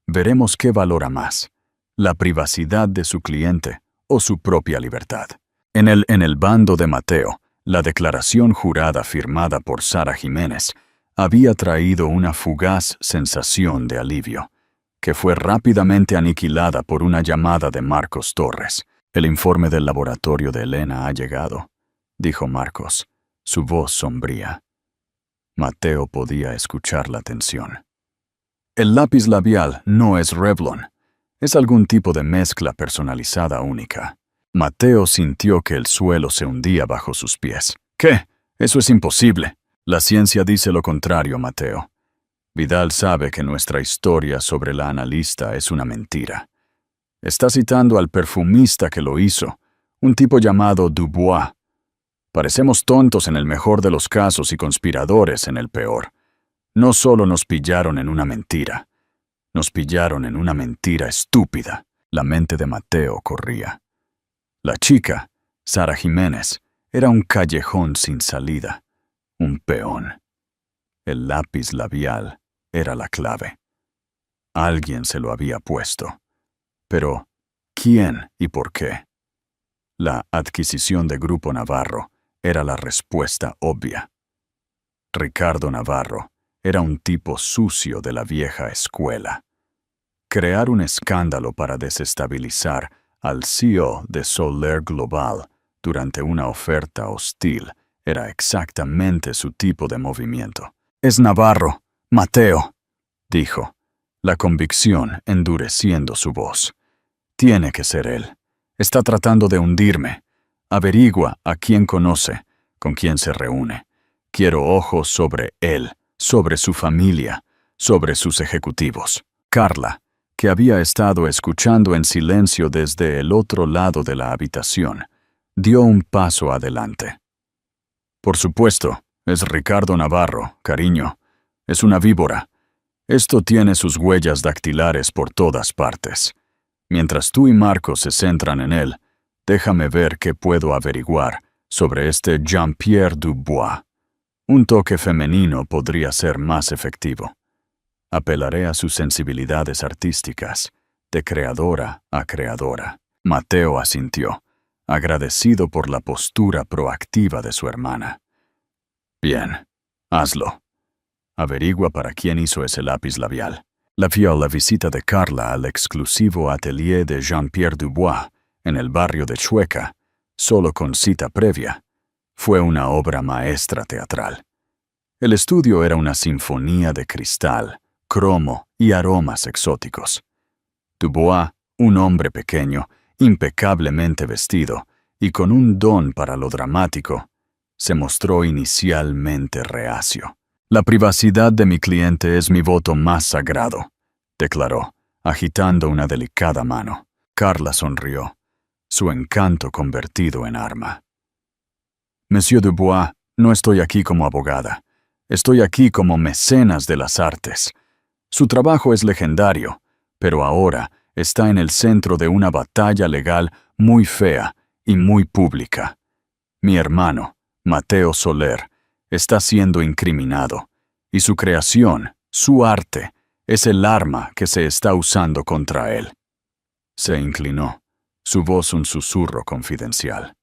Veremos qué valora más, la privacidad de su cliente o su propia libertad». En el bando de Mateo, la declaración jurada firmada por Sara Jiménez había traído una fugaz sensación de alivio, que fue rápidamente aniquilada por una llamada de Marcos Torres. «El informe del laboratorio de Elena ha llegado», dijo Marcos, su voz sombría. Mateo podía escuchar la tensión. «El lápiz labial no es Revlon. Es algún tipo de mezcla personalizada única». Mateo sintió que el suelo se hundía bajo sus pies. «¿Qué? Eso es imposible». «La ciencia dice lo contrario, Mateo. Vidal sabe que nuestra historia sobre la analista es una mentira. Está citando al perfumista que lo hizo, un tipo llamado Dubois. Parecemos tontos en el mejor de los casos y conspiradores en el peor. No solo nos pillaron en una mentira, nos pillaron en una mentira estúpida». La mente de Mateo corría. La chica, Sara Jiménez, era un callejón sin salida, un peón. El lápiz labial era la clave. Alguien se lo había puesto. Pero, ¿quién y por qué? La adquisición de Grupo Navarro era la respuesta obvia. Ricardo Navarro era un tipo sucio de la vieja escuela. Crear un escándalo para desestabilizar al CEO de Soler Global durante una oferta hostil era exactamente su tipo de movimiento. «Es Navarro, Mateo», dijo, la convicción endureciendo su voz. «Tiene que ser él. Está tratando de hundirme. Averigua a quién conoce, con quién se reúne. Quiero ojos sobre él, sobre su familia, sobre sus ejecutivos». Carla, que había estado escuchando en silencio desde el otro lado de la habitación, dio un paso adelante. «Por supuesto, es Ricardo Navarro, cariño. Es una víbora. Esto tiene sus huellas dactilares por todas partes. Mientras tú y Marcos se centran en él, déjame ver qué puedo averiguar sobre este Jean-Pierre Dubois. Un toque femenino podría ser más efectivo. Apelaré a sus sensibilidades artísticas, de creadora a creadora». Mateo asintió, agradecido por la postura proactiva de su hermana. «Bien, hazlo. Averigua para quién hizo ese lápiz labial». La visita de Carla al exclusivo atelier de Jean-Pierre Dubois, en el barrio de Chueca, solo con cita previa, fue una obra maestra teatral. El estudio era una sinfonía de cristal, cromo y aromas exóticos. Dubois, un hombre pequeño, impecablemente vestido y con un don para lo dramático, se mostró inicialmente reacio. «La privacidad de mi cliente es mi voto más sagrado», declaró, agitando una delicada mano. Carla sonrió, su encanto convertido en arma. «Monsieur Dubois, no estoy aquí como abogada. Estoy aquí como mecenas de las artes. Su trabajo es legendario, pero ahora está en el centro de una batalla legal muy fea y muy pública. Mi hermano, Mateo Soler, está siendo incriminado, y su creación, su arte, es el arma que se está usando contra él. Se inclinó, su voz un susurro confidencial.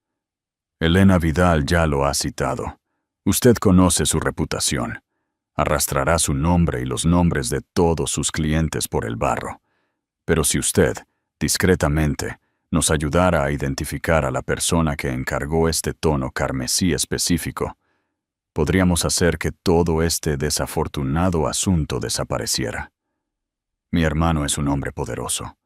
Elena Vidal ya lo ha citado. Usted conoce su reputación. Arrastrará su nombre y los nombres de todos sus clientes por el barro. Pero si usted, discretamente, nos ayudara a identificar a la persona que encargó este tono carmesí específico, podríamos hacer que todo este desafortunado asunto desapareciera. Mi hermano es un hombre poderoso.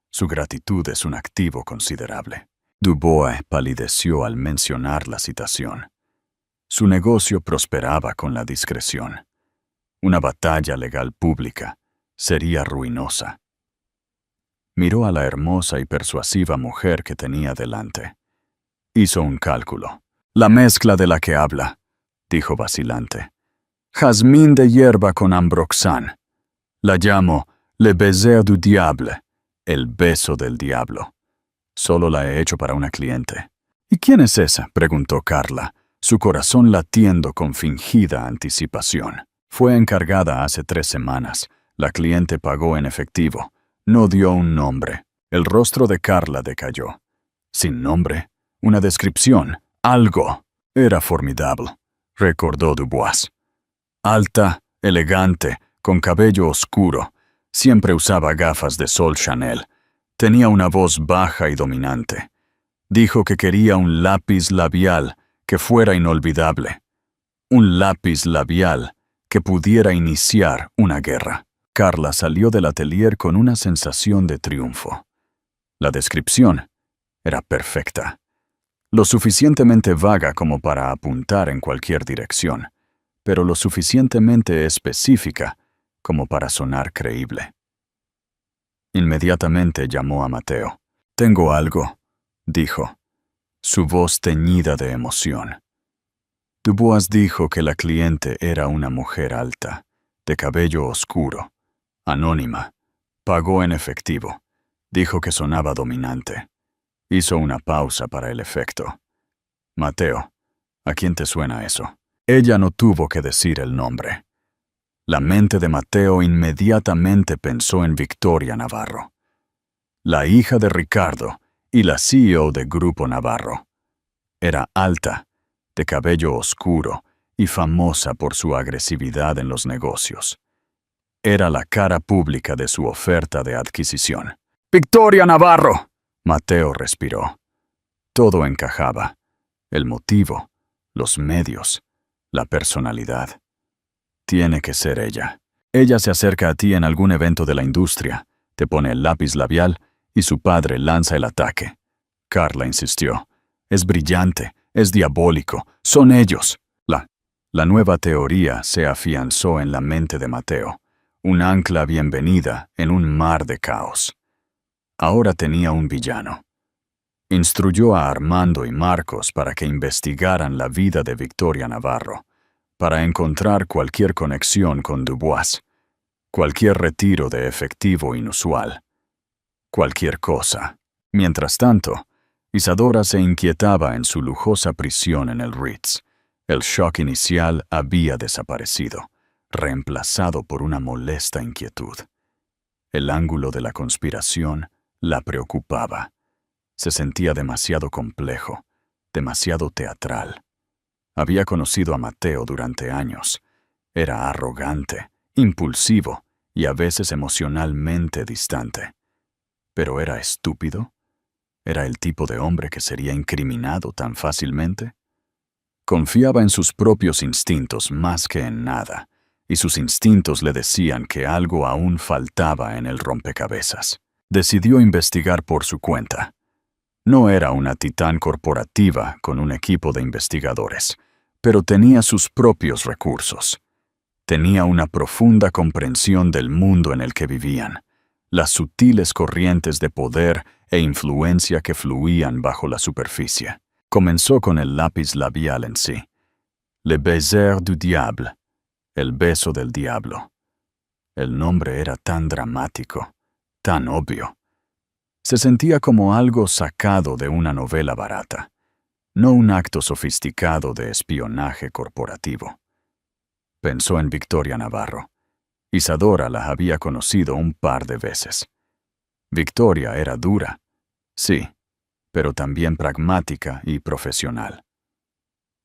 Su gratitud es un activo considerable. Dubois palideció al mencionar la citación. Su negocio prosperaba con la discreción. Una batalla legal pública sería ruinosa. Miró a la hermosa y persuasiva mujer que tenía delante. Hizo un cálculo. La mezcla de la que habla, dijo vacilante. Jazmín de hierba con ambroxan. La llamo le baiser du diable, el beso del diablo. Solo la he hecho para una cliente. ¿Y quién es esa?, preguntó Carla, su corazón latiendo con fingida anticipación. Fue encargada hace 3 semanas. La cliente pagó en efectivo. No dio un nombre. El rostro de Carla decayó. Sin nombre, una descripción, algo. Era formidable, recordó Dubois. Alta, elegante, con cabello oscuro. Siempre usaba gafas de sol Chanel. Tenía una voz baja y dominante. Dijo que quería un lápiz labial que fuera inolvidable. Un lápiz labial que pudiera iniciar una guerra. Carla salió del atelier con una sensación de triunfo. La descripción era perfecta. Lo suficientemente vaga como para apuntar en cualquier dirección, pero lo suficientemente específica como para sonar creíble. Inmediatamente llamó a Mateo. «Tengo algo», dijo, su voz teñida de emoción. Dubois dijo que la cliente era una mujer alta, de cabello oscuro, anónima. Pagó en efectivo. Dijo que sonaba dominante. Hizo una pausa para el efecto. «Mateo, ¿a quién te suena eso?» Ella no tuvo que decir el nombre. La mente de Mateo inmediatamente pensó en Victoria Navarro, la hija de Ricardo y la CEO de Grupo Navarro. Era alta, de cabello oscuro y famosa por su agresividad en los negocios. Era la cara pública de su oferta de adquisición. «¡Victoria Navarro!», Mateo respiró. Todo encajaba. El motivo, los medios, la personalidad. Tiene que ser ella. Ella se acerca a ti en algún evento de la industria, te pone el lápiz labial y su padre lanza el ataque. Carla insistió. «Es brillante, es diabólico, son ellos». La nueva teoría se afianzó en la mente de Mateo, un ancla bienvenida en un mar de caos. Ahora tenía un villano. Instruyó a Armando y Marcos para que investigaran la vida de Victoria Navarro, para encontrar cualquier conexión con Dubois, cualquier retiro de efectivo inusual, cualquier cosa. Mientras tanto, Isadora se inquietaba en su lujosa prisión en el Ritz. El shock inicial había desaparecido, reemplazado por una molesta inquietud. El ángulo de la conspiración la preocupaba. Se sentía demasiado complejo, demasiado teatral. Había conocido a Mateo durante años. Era arrogante, impulsivo y a veces emocionalmente distante. ¿Pero era estúpido? ¿Era el tipo de hombre que sería incriminado tan fácilmente? Confiaba en sus propios instintos más que en nada, y sus instintos le decían que algo aún faltaba en el rompecabezas. Decidió investigar por su cuenta. No era una titán corporativa con un equipo de investigadores, pero tenía sus propios recursos. Tenía una profunda comprensión del mundo en el que vivían, las sutiles corrientes de poder e influencia que fluían bajo la superficie. Comenzó con el lápiz labial en sí. Le baiser du diable, el beso del diablo. El nombre era tan dramático, tan obvio. Se sentía como algo sacado de una novela barata, no un acto sofisticado de espionaje corporativo. Pensó en Victoria Navarro. Isadora la había conocido un par de veces. Victoria era dura, sí, pero también pragmática y profesional.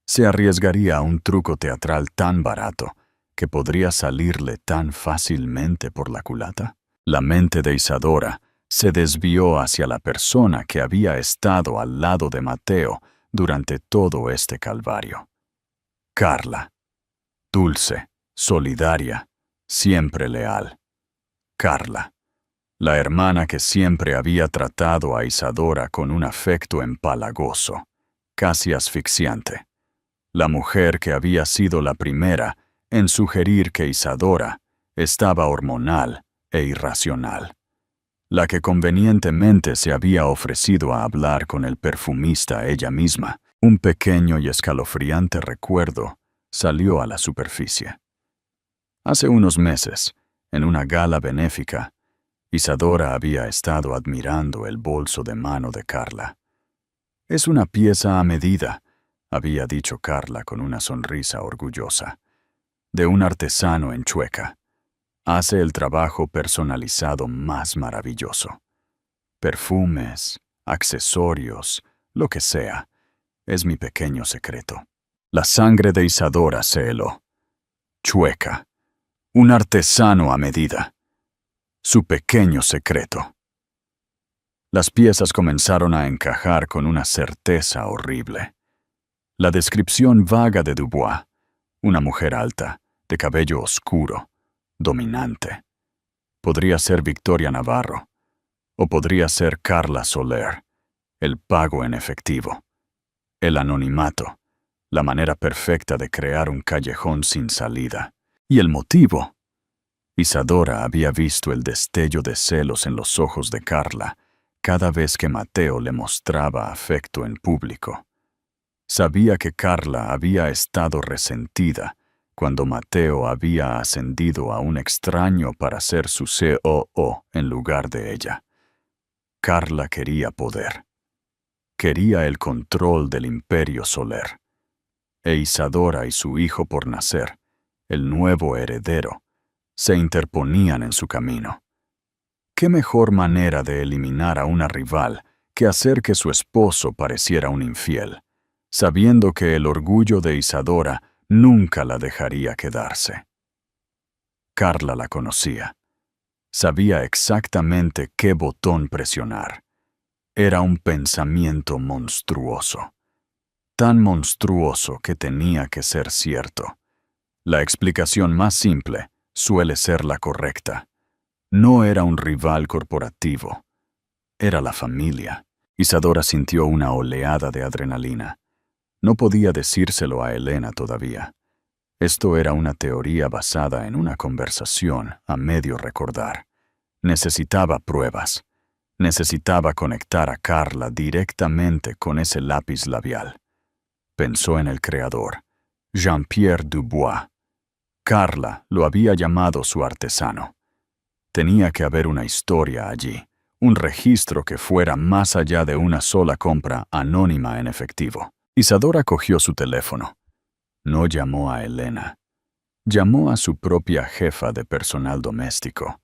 ¿Se arriesgaría a un truco teatral tan barato que podría salirle tan fácilmente por la culata? La mente de Isadora se desvió hacia la persona que había estado al lado de Mateo durante todo este calvario. Carla. Dulce, solidaria, siempre leal. Carla. La hermana que siempre había tratado a Isadora con un afecto empalagoso, casi asfixiante. La mujer que había sido la primera en sugerir que Isadora estaba hormonal e irracional. La que convenientemente se había ofrecido a hablar con el perfumista ella misma. Un pequeño y escalofriante recuerdo salió a la superficie. Hace unos meses, en una gala benéfica, Isadora había estado admirando el bolso de mano de Carla. «Es una pieza a medida», había dicho Carla con una sonrisa orgullosa, «de un artesano en Chueca. Hace el trabajo personalizado más maravilloso. Perfumes, accesorios, lo que sea, es mi pequeño secreto». La sangre de Isadora se heló. Chueca. Un artesano a medida. Su pequeño secreto. Las piezas comenzaron a encajar con una certeza horrible. La descripción vaga de Dubois, una mujer alta, de cabello oscuro, dominante. Podría ser Victoria Navarro, o podría ser Carla Soler, el pago en efectivo, el anonimato, la manera perfecta de crear un callejón sin salida. ¿Y el motivo? Isadora había visto el destello de celos en los ojos de Carla cada vez que Mateo le mostraba afecto en público. Sabía que Carla había estado resentida cuando Mateo había ascendido a un extraño para ser su COO en lugar de ella. Carla quería poder. Quería el control del imperio Soler. E Isadora y su hijo por nacer, el nuevo heredero, se interponían en su camino. ¿Qué mejor manera de eliminar a una rival que hacer que su esposo pareciera un infiel, sabiendo que el orgullo de Isadora nunca la dejaría quedarse? Carla la conocía. Sabía exactamente qué botón presionar. Era un pensamiento monstruoso. Tan monstruoso que tenía que ser cierto. La explicación más simple suele ser la correcta. No era un rival corporativo. Era la familia. Isadora sintió una oleada de adrenalina. No podía decírselo a Elena todavía. Esto era una teoría basada en una conversación a medio recordar. Necesitaba pruebas. Necesitaba conectar a Carla directamente con ese lápiz labial. Pensó en el creador, Jean-Pierre Dubois. Carla lo había llamado su artesano. Tenía que haber una historia allí, un registro que fuera más allá de una sola compra anónima en efectivo. Isadora cogió su teléfono. No llamó a Elena. Llamó a su propia jefa de personal doméstico,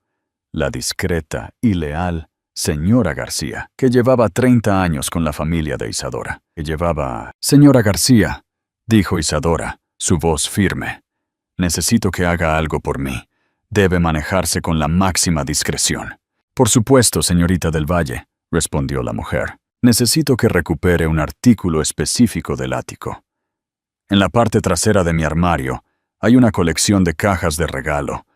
la discreta y leal señora García, que llevaba 30 años con la familia de Isadora. «Señora García», dijo Isadora, su voz firme. «Necesito que haga algo por mí. Debe manejarse con la máxima discreción». «Por supuesto, señorita del Valle», respondió la mujer. «Necesito que recupere un artículo específico del ático. En la parte trasera de mi armario hay una colección de cajas de regalo.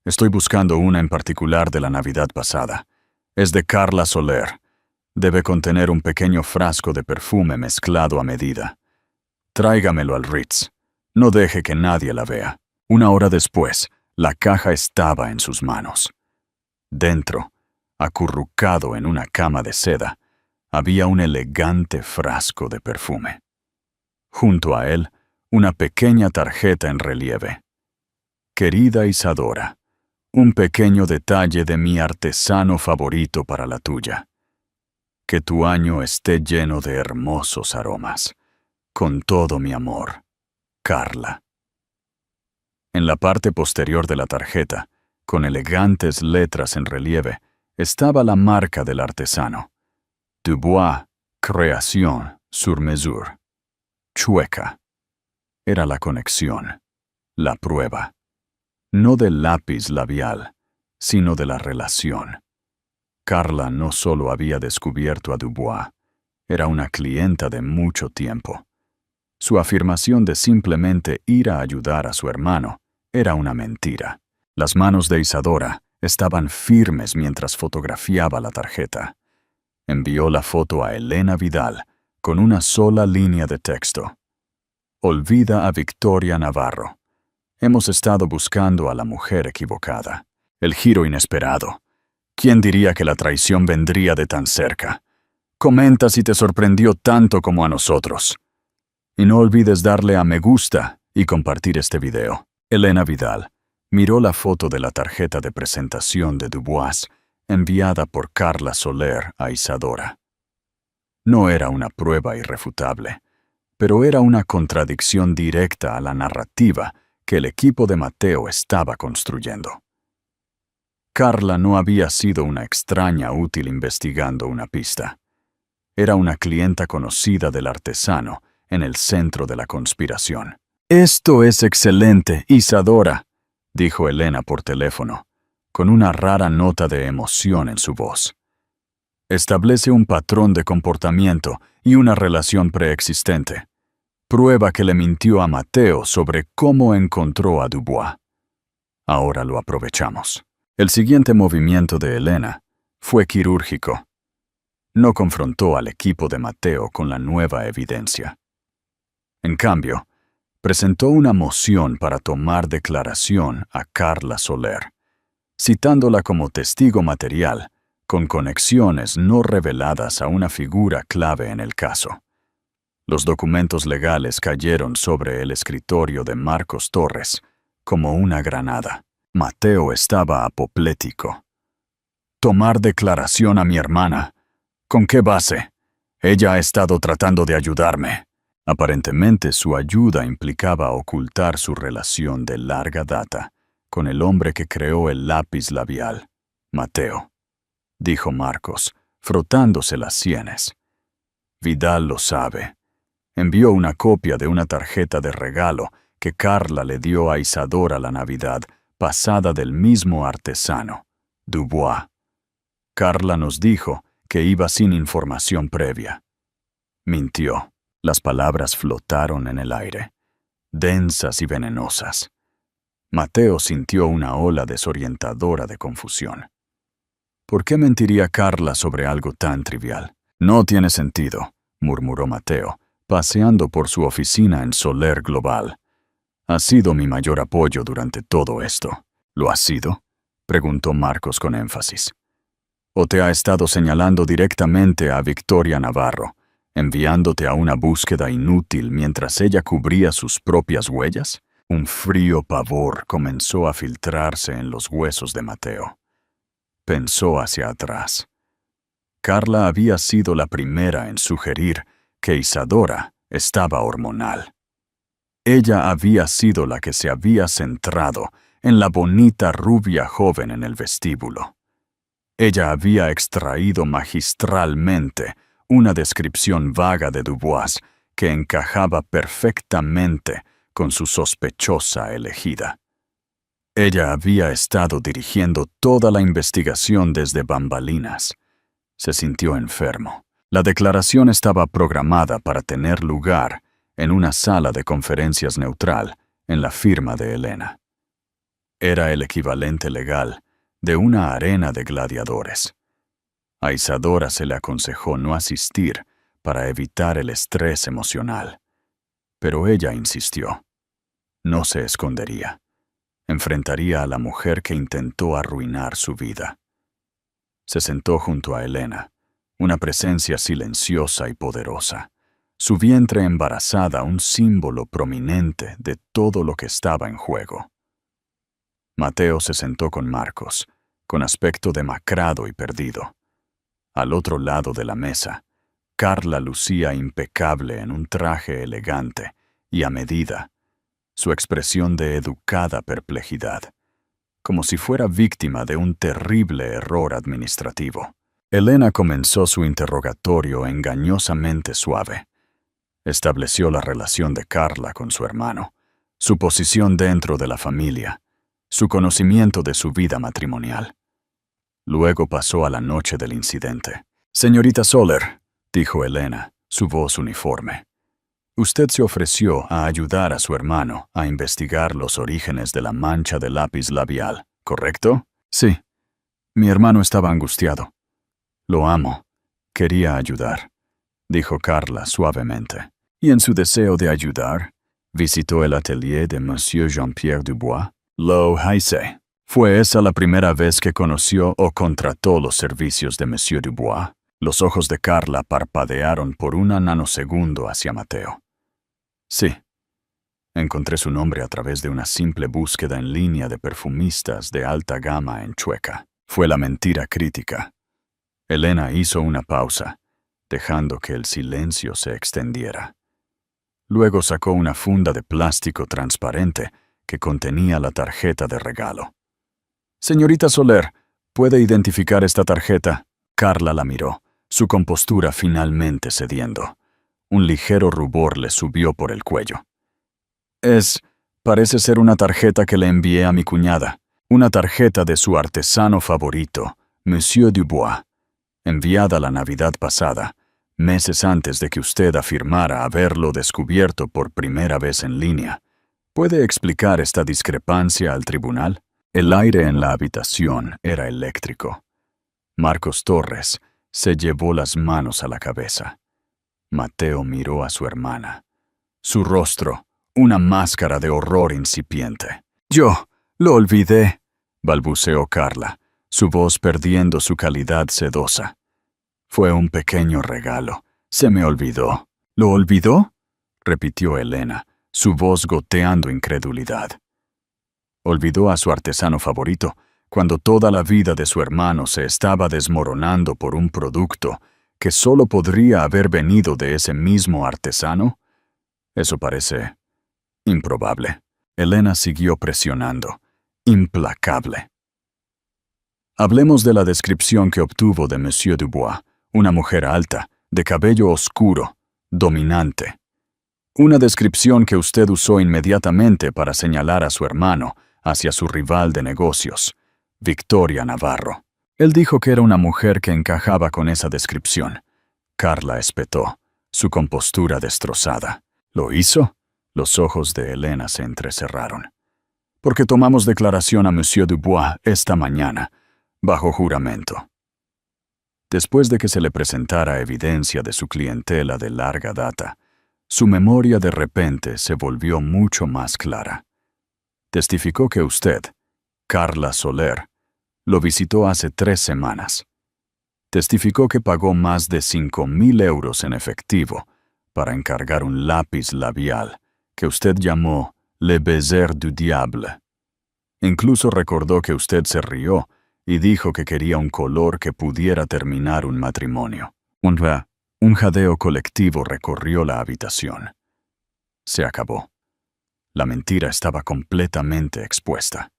Estoy buscando una en particular de la Navidad pasada. Es de Carla Soler. Debe contener un pequeño frasco de perfume mezclado a medida. Tráigamelo al Ritz. No deje que nadie la vea». 1 hora después, la caja estaba en sus manos. Dentro, acurrucado en una cama de seda, había un elegante frasco de perfume. Junto a él, una pequeña tarjeta en relieve. «Querida Isadora, Un pequeño detalle de mi artesano favorito para la tuya. Que tu año esté lleno de hermosos aromas. Con todo mi amor, Carla. En la parte posterior de la tarjeta, con elegantes letras en relieve, estaba la marca del artesano. Dubois, Création sur mesure. Chueca. Era la conexión, la prueba. No del lápiz labial, sino de la relación. Carla no solo había descubierto a Dubois, era una clienta de mucho tiempo. Su afirmación de simplemente ir a ayudar a su hermano era una mentira. Las manos de Isadora estaban firmes mientras fotografiaba la tarjeta. Envió la foto a Elena Vidal con una sola línea de texto. Olvida a Victoria Navarro. Hemos estado buscando a la mujer equivocada. El giro inesperado. ¿Quién diría que la traición vendría de tan cerca? Comenta si te sorprendió tanto como a nosotros. Y no olvides darle a me gusta y compartir este video. Elena Vidal miró la foto de la tarjeta de presentación de Dubois enviada por Carla Soler a Isadora. No era una prueba irrefutable, pero era una contradicción directa a la narrativa que el equipo de Mateo estaba construyendo. Carla no había sido una extraña útil investigando una pista. Era una clienta conocida del artesano en el centro de la conspiración. «Esto es excelente, Isadora», dijo Elena por teléfono, con una rara nota de emoción en su voz. Establece un patrón de comportamiento y una relación preexistente. Prueba que le mintió a Mateo sobre cómo encontró a Dubois. Ahora lo aprovechamos. El siguiente movimiento de Elena fue quirúrgico. No confrontó al equipo de Mateo con la nueva evidencia. En cambio, presentó una moción para tomar declaración a Carla Soler, citándola como testigo material, con conexiones no reveladas a una figura clave en el caso. Los documentos legales cayeron sobre el escritorio de Marcos Torres como una granada. Mateo estaba apoplético. «Tomar declaración a mi hermana. ¿Con qué base? Ella ha estado tratando de ayudarme». Aparentemente su ayuda implicaba ocultar su relación de larga data con el hombre que creó el lápiz labial, Mateo, dijo Marcos, frotándose las sienes. Vidal lo sabe. Envió una copia de una tarjeta de regalo que Carla le dio a Isadora la Navidad pasada del mismo artesano, Dubois. Carla nos dijo que iba sin información previa. Mintió. Las palabras flotaron en el aire, densas y venenosas. Mateo sintió una ola desorientadora de confusión. ¿Por qué mentiría Carla sobre algo tan trivial? No tiene sentido, murmuró Mateo, paseando por su oficina en Soler Global. Ha sido mi mayor apoyo durante todo esto. ¿Lo ha sido?, preguntó Marcos con énfasis. ¿O te ha estado señalando directamente a Victoria Navarro, enviándote a una búsqueda inútil mientras ella cubría sus propias huellas? Un frío pavor comenzó a filtrarse en los huesos de Mateo. Pensó hacia atrás. Carla había sido la primera en sugerir que Isadora estaba hormonal. Ella había sido la que se había centrado en la bonita rubia joven en el vestíbulo. Ella había extraído magistralmente una descripción vaga de Dubois que encajaba perfectamente con su sospechosa elegida. Ella había estado dirigiendo toda la investigación desde bambalinas. Se sintió enfermo. La declaración estaba programada para tener lugar en una sala de conferencias neutral en la firma de Elena. Era el equivalente legal de una arena de gladiadores. A Isadora se le aconsejó no asistir para evitar el estrés emocional. Pero ella insistió. No se escondería. Enfrentaría a la mujer que intentó arruinar su vida. Se sentó junto a Elena, una presencia silenciosa y poderosa. Su vientre embarazada un símbolo prominente de todo lo que estaba en juego. Mateo se sentó con Marcos, con aspecto demacrado y perdido. Al otro lado de la mesa, Carla lucía impecable en un traje elegante y a medida, su expresión de educada perplejidad, como si fuera víctima de un terrible error administrativo. Elena comenzó su interrogatorio engañosamente suave. Estableció la relación de Carla con su hermano, su posición dentro de la familia, su conocimiento de su vida matrimonial. Luego pasó a la noche del incidente. «Señorita Soler», dijo Elena, su voz uniforme, «usted se ofreció a ayudar a su hermano a investigar los orígenes de la mancha de lápiz labial, ¿correcto?» «Sí. Mi hermano estaba angustiado. Lo amo. Quería ayudar», dijo Carla suavemente. «Y en su deseo de ayudar, visitó el atelier de Monsieur Jean-Pierre Dubois». «Lo hice. ¿Fue esa la primera vez que conoció o contrató los servicios de Monsieur Dubois?» Los ojos de Carla parpadearon por un nanosegundo hacia Mateo. «Sí. Encontré su nombre a través de una simple búsqueda en línea de perfumistas de alta gama en Chueca». Fue la mentira crítica. Elena hizo una pausa, dejando que el silencio se extendiera. Luego sacó una funda de plástico transparente que contenía la tarjeta de regalo. «Señorita Soler, ¿puede identificar esta tarjeta?» Carla la miró, su compostura finalmente cediendo. Un ligero rubor le subió por el cuello. Parece ser una tarjeta que le envié a mi cuñada. Una tarjeta de su artesano favorito, Monsieur Dubois, enviada la Navidad pasada, meses antes de que usted afirmara haberlo descubierto por primera vez en línea. ¿Puede explicar esta discrepancia al tribunal?» El aire en la habitación era eléctrico. Marcos Torres se llevó las manos a la cabeza. Mateo miró a su hermana. Su rostro, una máscara de horror incipiente. «Yo lo olvidé», balbuceó Carla, su voz perdiendo su calidad sedosa. «Fue un pequeño regalo. Se me olvidó». «¿Lo olvidó?», repitió Elena, su voz goteando incredulidad. «Olvidó a su artesano favorito, cuando toda la vida de su hermano se estaba desmoronando por un producto que solo podría haber venido de ese mismo artesano? Eso parece improbable». Elena siguió presionando, implacable. «Hablemos de la descripción que obtuvo de Monsieur Dubois, una mujer alta, de cabello oscuro, dominante. Una descripción que usted usó inmediatamente para señalar a su hermano hacia su rival de negocios, Victoria Navarro. Él dijo que era una mujer que encajaba con esa descripción». Carla espetó, su compostura destrozada. «¿Lo hizo?». Los ojos de Elena se entrecerraron. «Porque tomamos declaración a Monsieur Dubois esta mañana, bajo juramento». Después de que se le presentara evidencia de su clientela de larga data, su memoria de repente se volvió mucho más clara. Testificó que usted, Carla Soler, lo visitó hace 3 semanas. Testificó que pagó más de 5,000 euros en efectivo para encargar un lápiz labial que usted llamó Le Baiser du Diable. Incluso recordó que usted se rió y dijo que quería un color que pudiera terminar un matrimonio. Un jadeo colectivo recorrió la habitación. Se acabó. La mentira estaba completamente expuesta.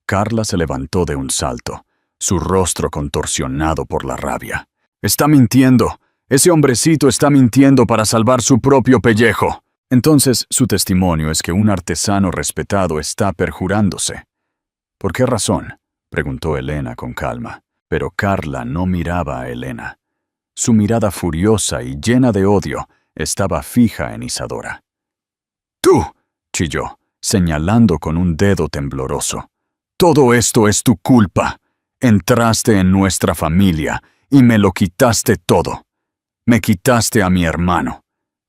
Carla se levantó de un salto, su rostro contorsionado por la rabia. «Está mintiendo. Ese hombrecito está mintiendo para salvar su propio pellejo». «Entonces, su testimonio es que un artesano respetado está perjurándose». «¿Por qué razón?», preguntó Elena con calma. Pero Carla no miraba a Elena. Su mirada furiosa y llena de odio estaba fija en Isadora. «¡Tú!», chilló, señalando con un dedo tembloroso. «Todo esto es tu culpa. Entraste en nuestra familia y me lo quitaste todo. Me quitaste a mi hermano.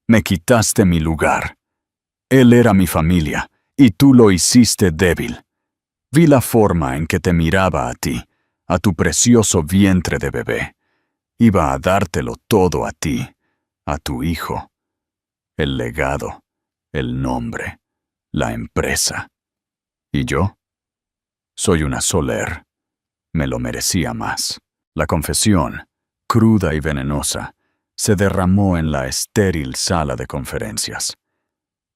Me quitaste mi lugar. Él era mi familia, y tú lo hiciste débil. Vi la forma en que te miraba a ti, a tu precioso vientre de bebé. Iba a dártelo todo a ti, a tu hijo. El legado, el nombre, la empresa. ¿Y yo? Soy una Soler. Me lo merecía más. La confesión, cruda y venenosa, se derramó en la estéril sala de conferencias.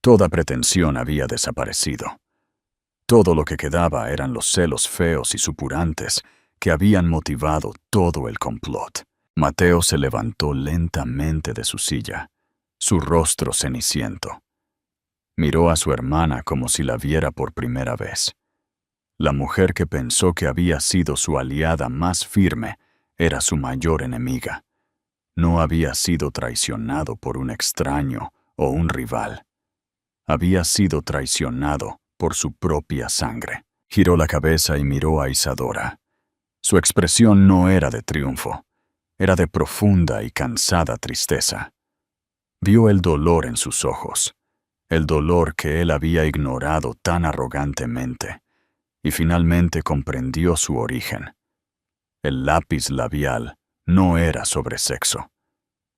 Toda pretensión había desaparecido. Todo lo que quedaba eran los celos feos y supurantes que habían motivado todo el complot. Mateo se levantó lentamente de su silla, su rostro ceniciento. Miró a su hermana como si la viera por primera vez. La mujer que pensó que había sido su aliada más firme era su mayor enemiga. No había sido traicionado por un extraño o un rival. Había sido traicionado por su propia sangre. Giró la cabeza y miró a Isadora. Su expresión no era de triunfo, era de profunda y cansada tristeza. Vio el dolor en sus ojos, el dolor que él había ignorado tan arrogantemente, y finalmente comprendió su origen. El lápiz labial no era sobre sexo,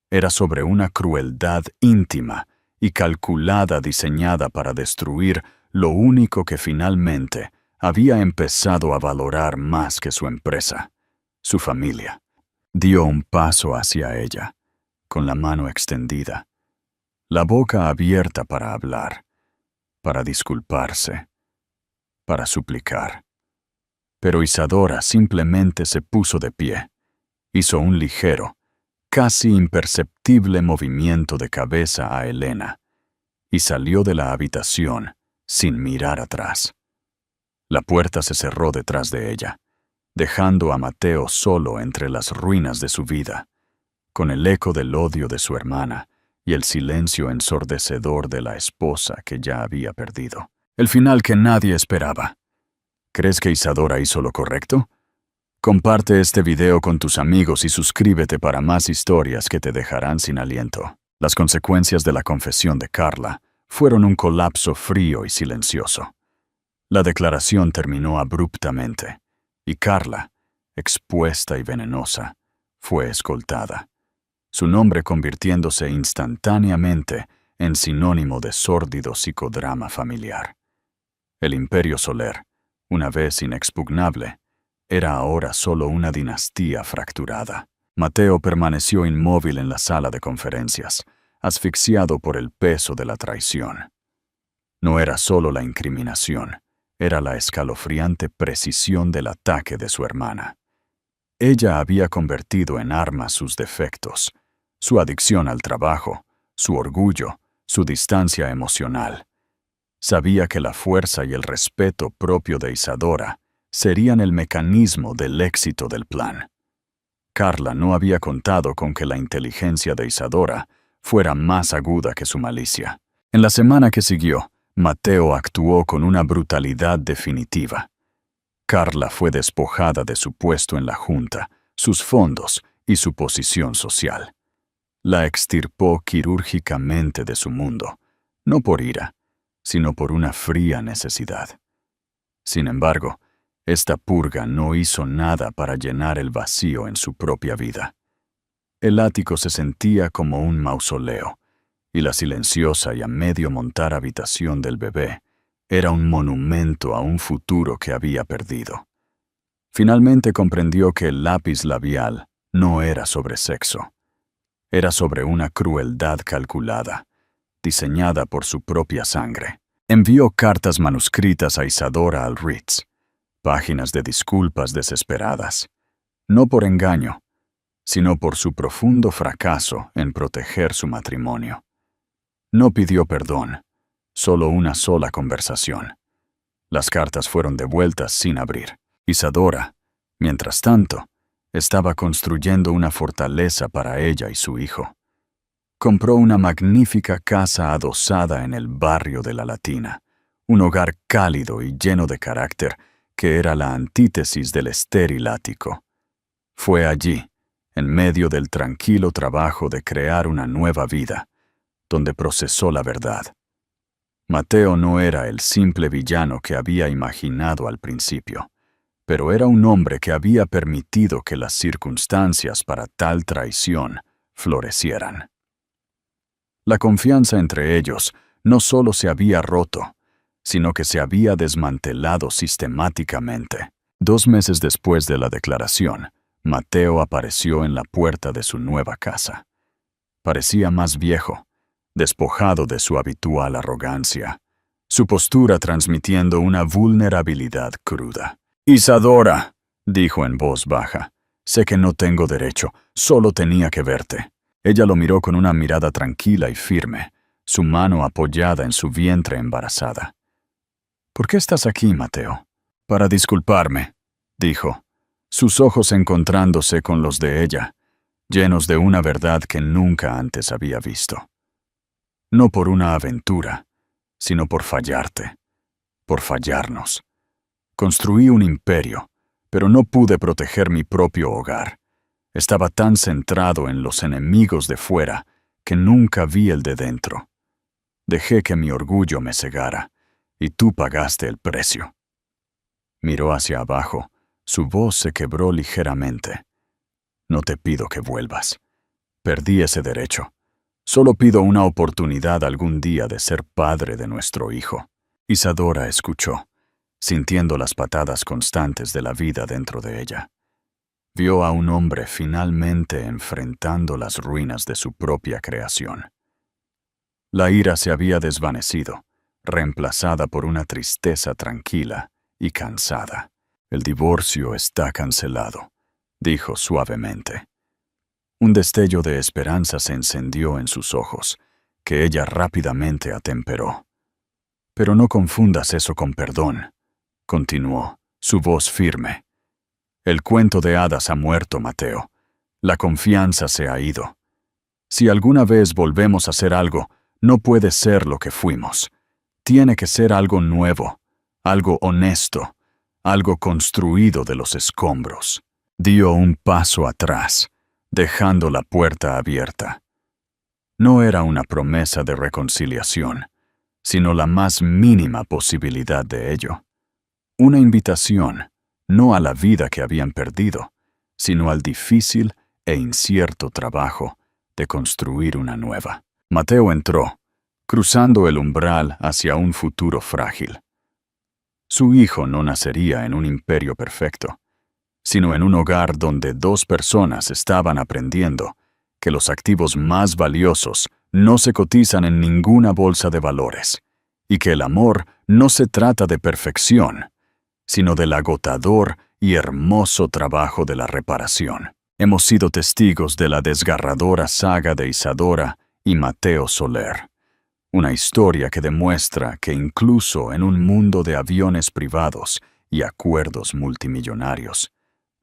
era sobre una crueldad íntima y calculada diseñada para destruir lo único que finalmente había empezado a valorar más que su empresa, su familia. Dio un paso hacia ella, con la mano extendida, la boca abierta para hablar, para disculparse, para suplicar. Pero Isadora simplemente se puso de pie, hizo un ligero, casi imperceptible movimiento de cabeza a Elena y salió de la habitación sin mirar atrás. La puerta se cerró detrás de ella, dejando a Mateo solo entre las ruinas de su vida, con el eco del odio de su hermana y el silencio ensordecedor de la esposa que ya había perdido. El final que nadie esperaba. ¿Crees que Isadora hizo lo correcto? Comparte este video con tus amigos y suscríbete para más historias que te dejarán sin aliento. Las consecuencias de la confesión de Carla fueron un colapso frío y silencioso. La declaración terminó abruptamente, y Carla, expuesta y venenosa, fue escoltada, su nombre convirtiéndose instantáneamente en sinónimo de sórdido psicodrama familiar. El imperio Soler, una vez inexpugnable, era ahora solo una dinastía fracturada. Mateo permaneció inmóvil en la sala de conferencias, asfixiado por el peso de la traición. No era solo la incriminación, era la escalofriante precisión del ataque de su hermana. Ella había convertido en armas sus defectos, su adicción al trabajo, su orgullo, su distancia emocional. Sabía que la fuerza y el respeto propio de Isadora serían el mecanismo del éxito del plan. Carla no había contado con que la inteligencia de Isadora fuera más aguda que su malicia. En la semana que siguió, Mateo actuó con una brutalidad definitiva. Carla fue despojada de su puesto en la junta, sus fondos y su posición social. La extirpó quirúrgicamente de su mundo, no por ira, sino por una fría necesidad. Sin embargo, esta purga no hizo nada para llenar el vacío en su propia vida. El ático se sentía como un mausoleo, y la silenciosa y a medio montar habitación del bebé era un monumento a un futuro que había perdido. Finalmente comprendió que el lápiz labial no era sobre sexo. Era sobre una crueldad calculada, diseñada por su propia sangre. Envió cartas manuscritas a Isadora al Ritz, páginas de disculpas desesperadas, no por engaño, sino por su profundo fracaso en proteger su matrimonio. No pidió perdón, solo una sola conversación. Las cartas fueron devueltas sin abrir. Isadora, mientras tanto, estaba construyendo una fortaleza para ella y su hijo. Compró una magnífica casa adosada en el barrio de La Latina, un hogar cálido y lleno de carácter que era la antítesis del estéril ático. Fue allí, en medio del tranquilo trabajo de crear una nueva vida, donde procesó la verdad. Mateo no era el simple villano que había imaginado al principio, pero era un hombre que había permitido que las circunstancias para tal traición florecieran. La confianza entre ellos no solo se había roto, sino que se había desmantelado sistemáticamente. 2 meses después de la declaración, Mateo apareció en la puerta de su nueva casa. Parecía más viejo, despojado de su habitual arrogancia, su postura transmitiendo una vulnerabilidad cruda. «Isadora», dijo en voz baja, «sé que no tengo derecho, solo tenía que verte». Ella lo miró con una mirada tranquila y firme, su mano apoyada en su vientre embarazada. «¿Por qué estás aquí, Mateo?» «Para disculparme», dijo, sus ojos encontrándose con los de ella, llenos de una verdad que nunca antes había visto. No por una aventura, sino por fallarte, por fallarnos. Construí un imperio, pero no pude proteger mi propio hogar. Estaba tan centrado en los enemigos de fuera que nunca vi el de dentro. Dejé que mi orgullo me cegara, y tú pagaste el precio. Miró hacia abajo, su voz se quebró ligeramente. No te pido que vuelvas. Perdí ese derecho. Solo pido una oportunidad algún día de ser padre de nuestro hijo. Isadora escuchó, sintiendo las patadas constantes de la vida dentro de ella. Vio a un hombre finalmente enfrentando las ruinas de su propia creación. La ira se había desvanecido, reemplazada por una tristeza tranquila y cansada. «El divorcio está cancelado», dijo suavemente. Un destello de esperanza se encendió en sus ojos, que ella rápidamente atemperó. «Pero no confundas eso con perdón», continuó, su voz firme. «El cuento de hadas ha muerto, Mateo. La confianza se ha ido. Si alguna vez volvemos a hacer algo, no puede ser lo que fuimos. Tiene que ser algo nuevo, algo honesto, algo construido de los escombros». Dio un paso atrás, dejando la puerta abierta. No era una promesa de reconciliación, sino la más mínima posibilidad de ello. Una invitación, no a la vida que habían perdido, sino al difícil e incierto trabajo de construir una nueva. Mateo entró, cruzando el umbral hacia un futuro frágil. Su hijo no nacería en un imperio perfecto, sino en un hogar donde 2 personas estaban aprendiendo que los activos más valiosos no se cotizan en ninguna bolsa de valores, y que el amor no se trata de perfección, sino del agotador y hermoso trabajo de la reparación. Hemos sido testigos de la desgarradora saga de Isadora y Mateo Soler, una historia que demuestra que incluso en un mundo de aviones privados y acuerdos multimillonarios,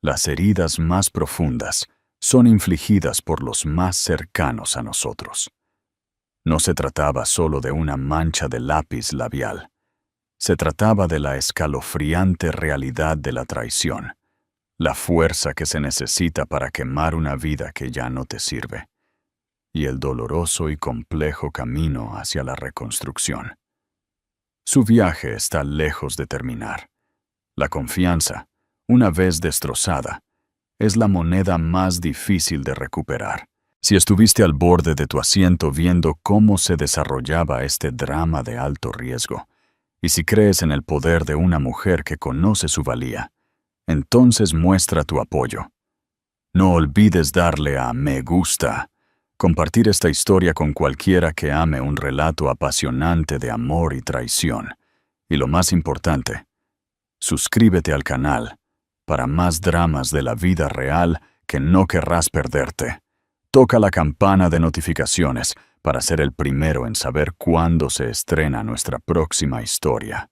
las heridas más profundas son infligidas por los más cercanos a nosotros. No se trataba solo de una mancha de lápiz labial. Se trataba de la escalofriante realidad de la traición, la fuerza que se necesita para quemar una vida que ya no te sirve, y el doloroso y complejo camino hacia la reconstrucción. Su viaje está lejos de terminar. La confianza, una vez destrozada, es la moneda más difícil de recuperar. Si estuviste al borde de tu asiento viendo cómo se desarrollaba este drama de alto riesgo, y si crees en el poder de una mujer que conoce su valía, entonces muestra tu apoyo. No olvides darle a me gusta, compartir esta historia con cualquiera que ame un relato apasionante de amor y traición. Y lo más importante, suscríbete al canal para más dramas de la vida real que no querrás perderte. Toca la campana de notificaciones para ser el primero en saber cuándo se estrena nuestra próxima historia.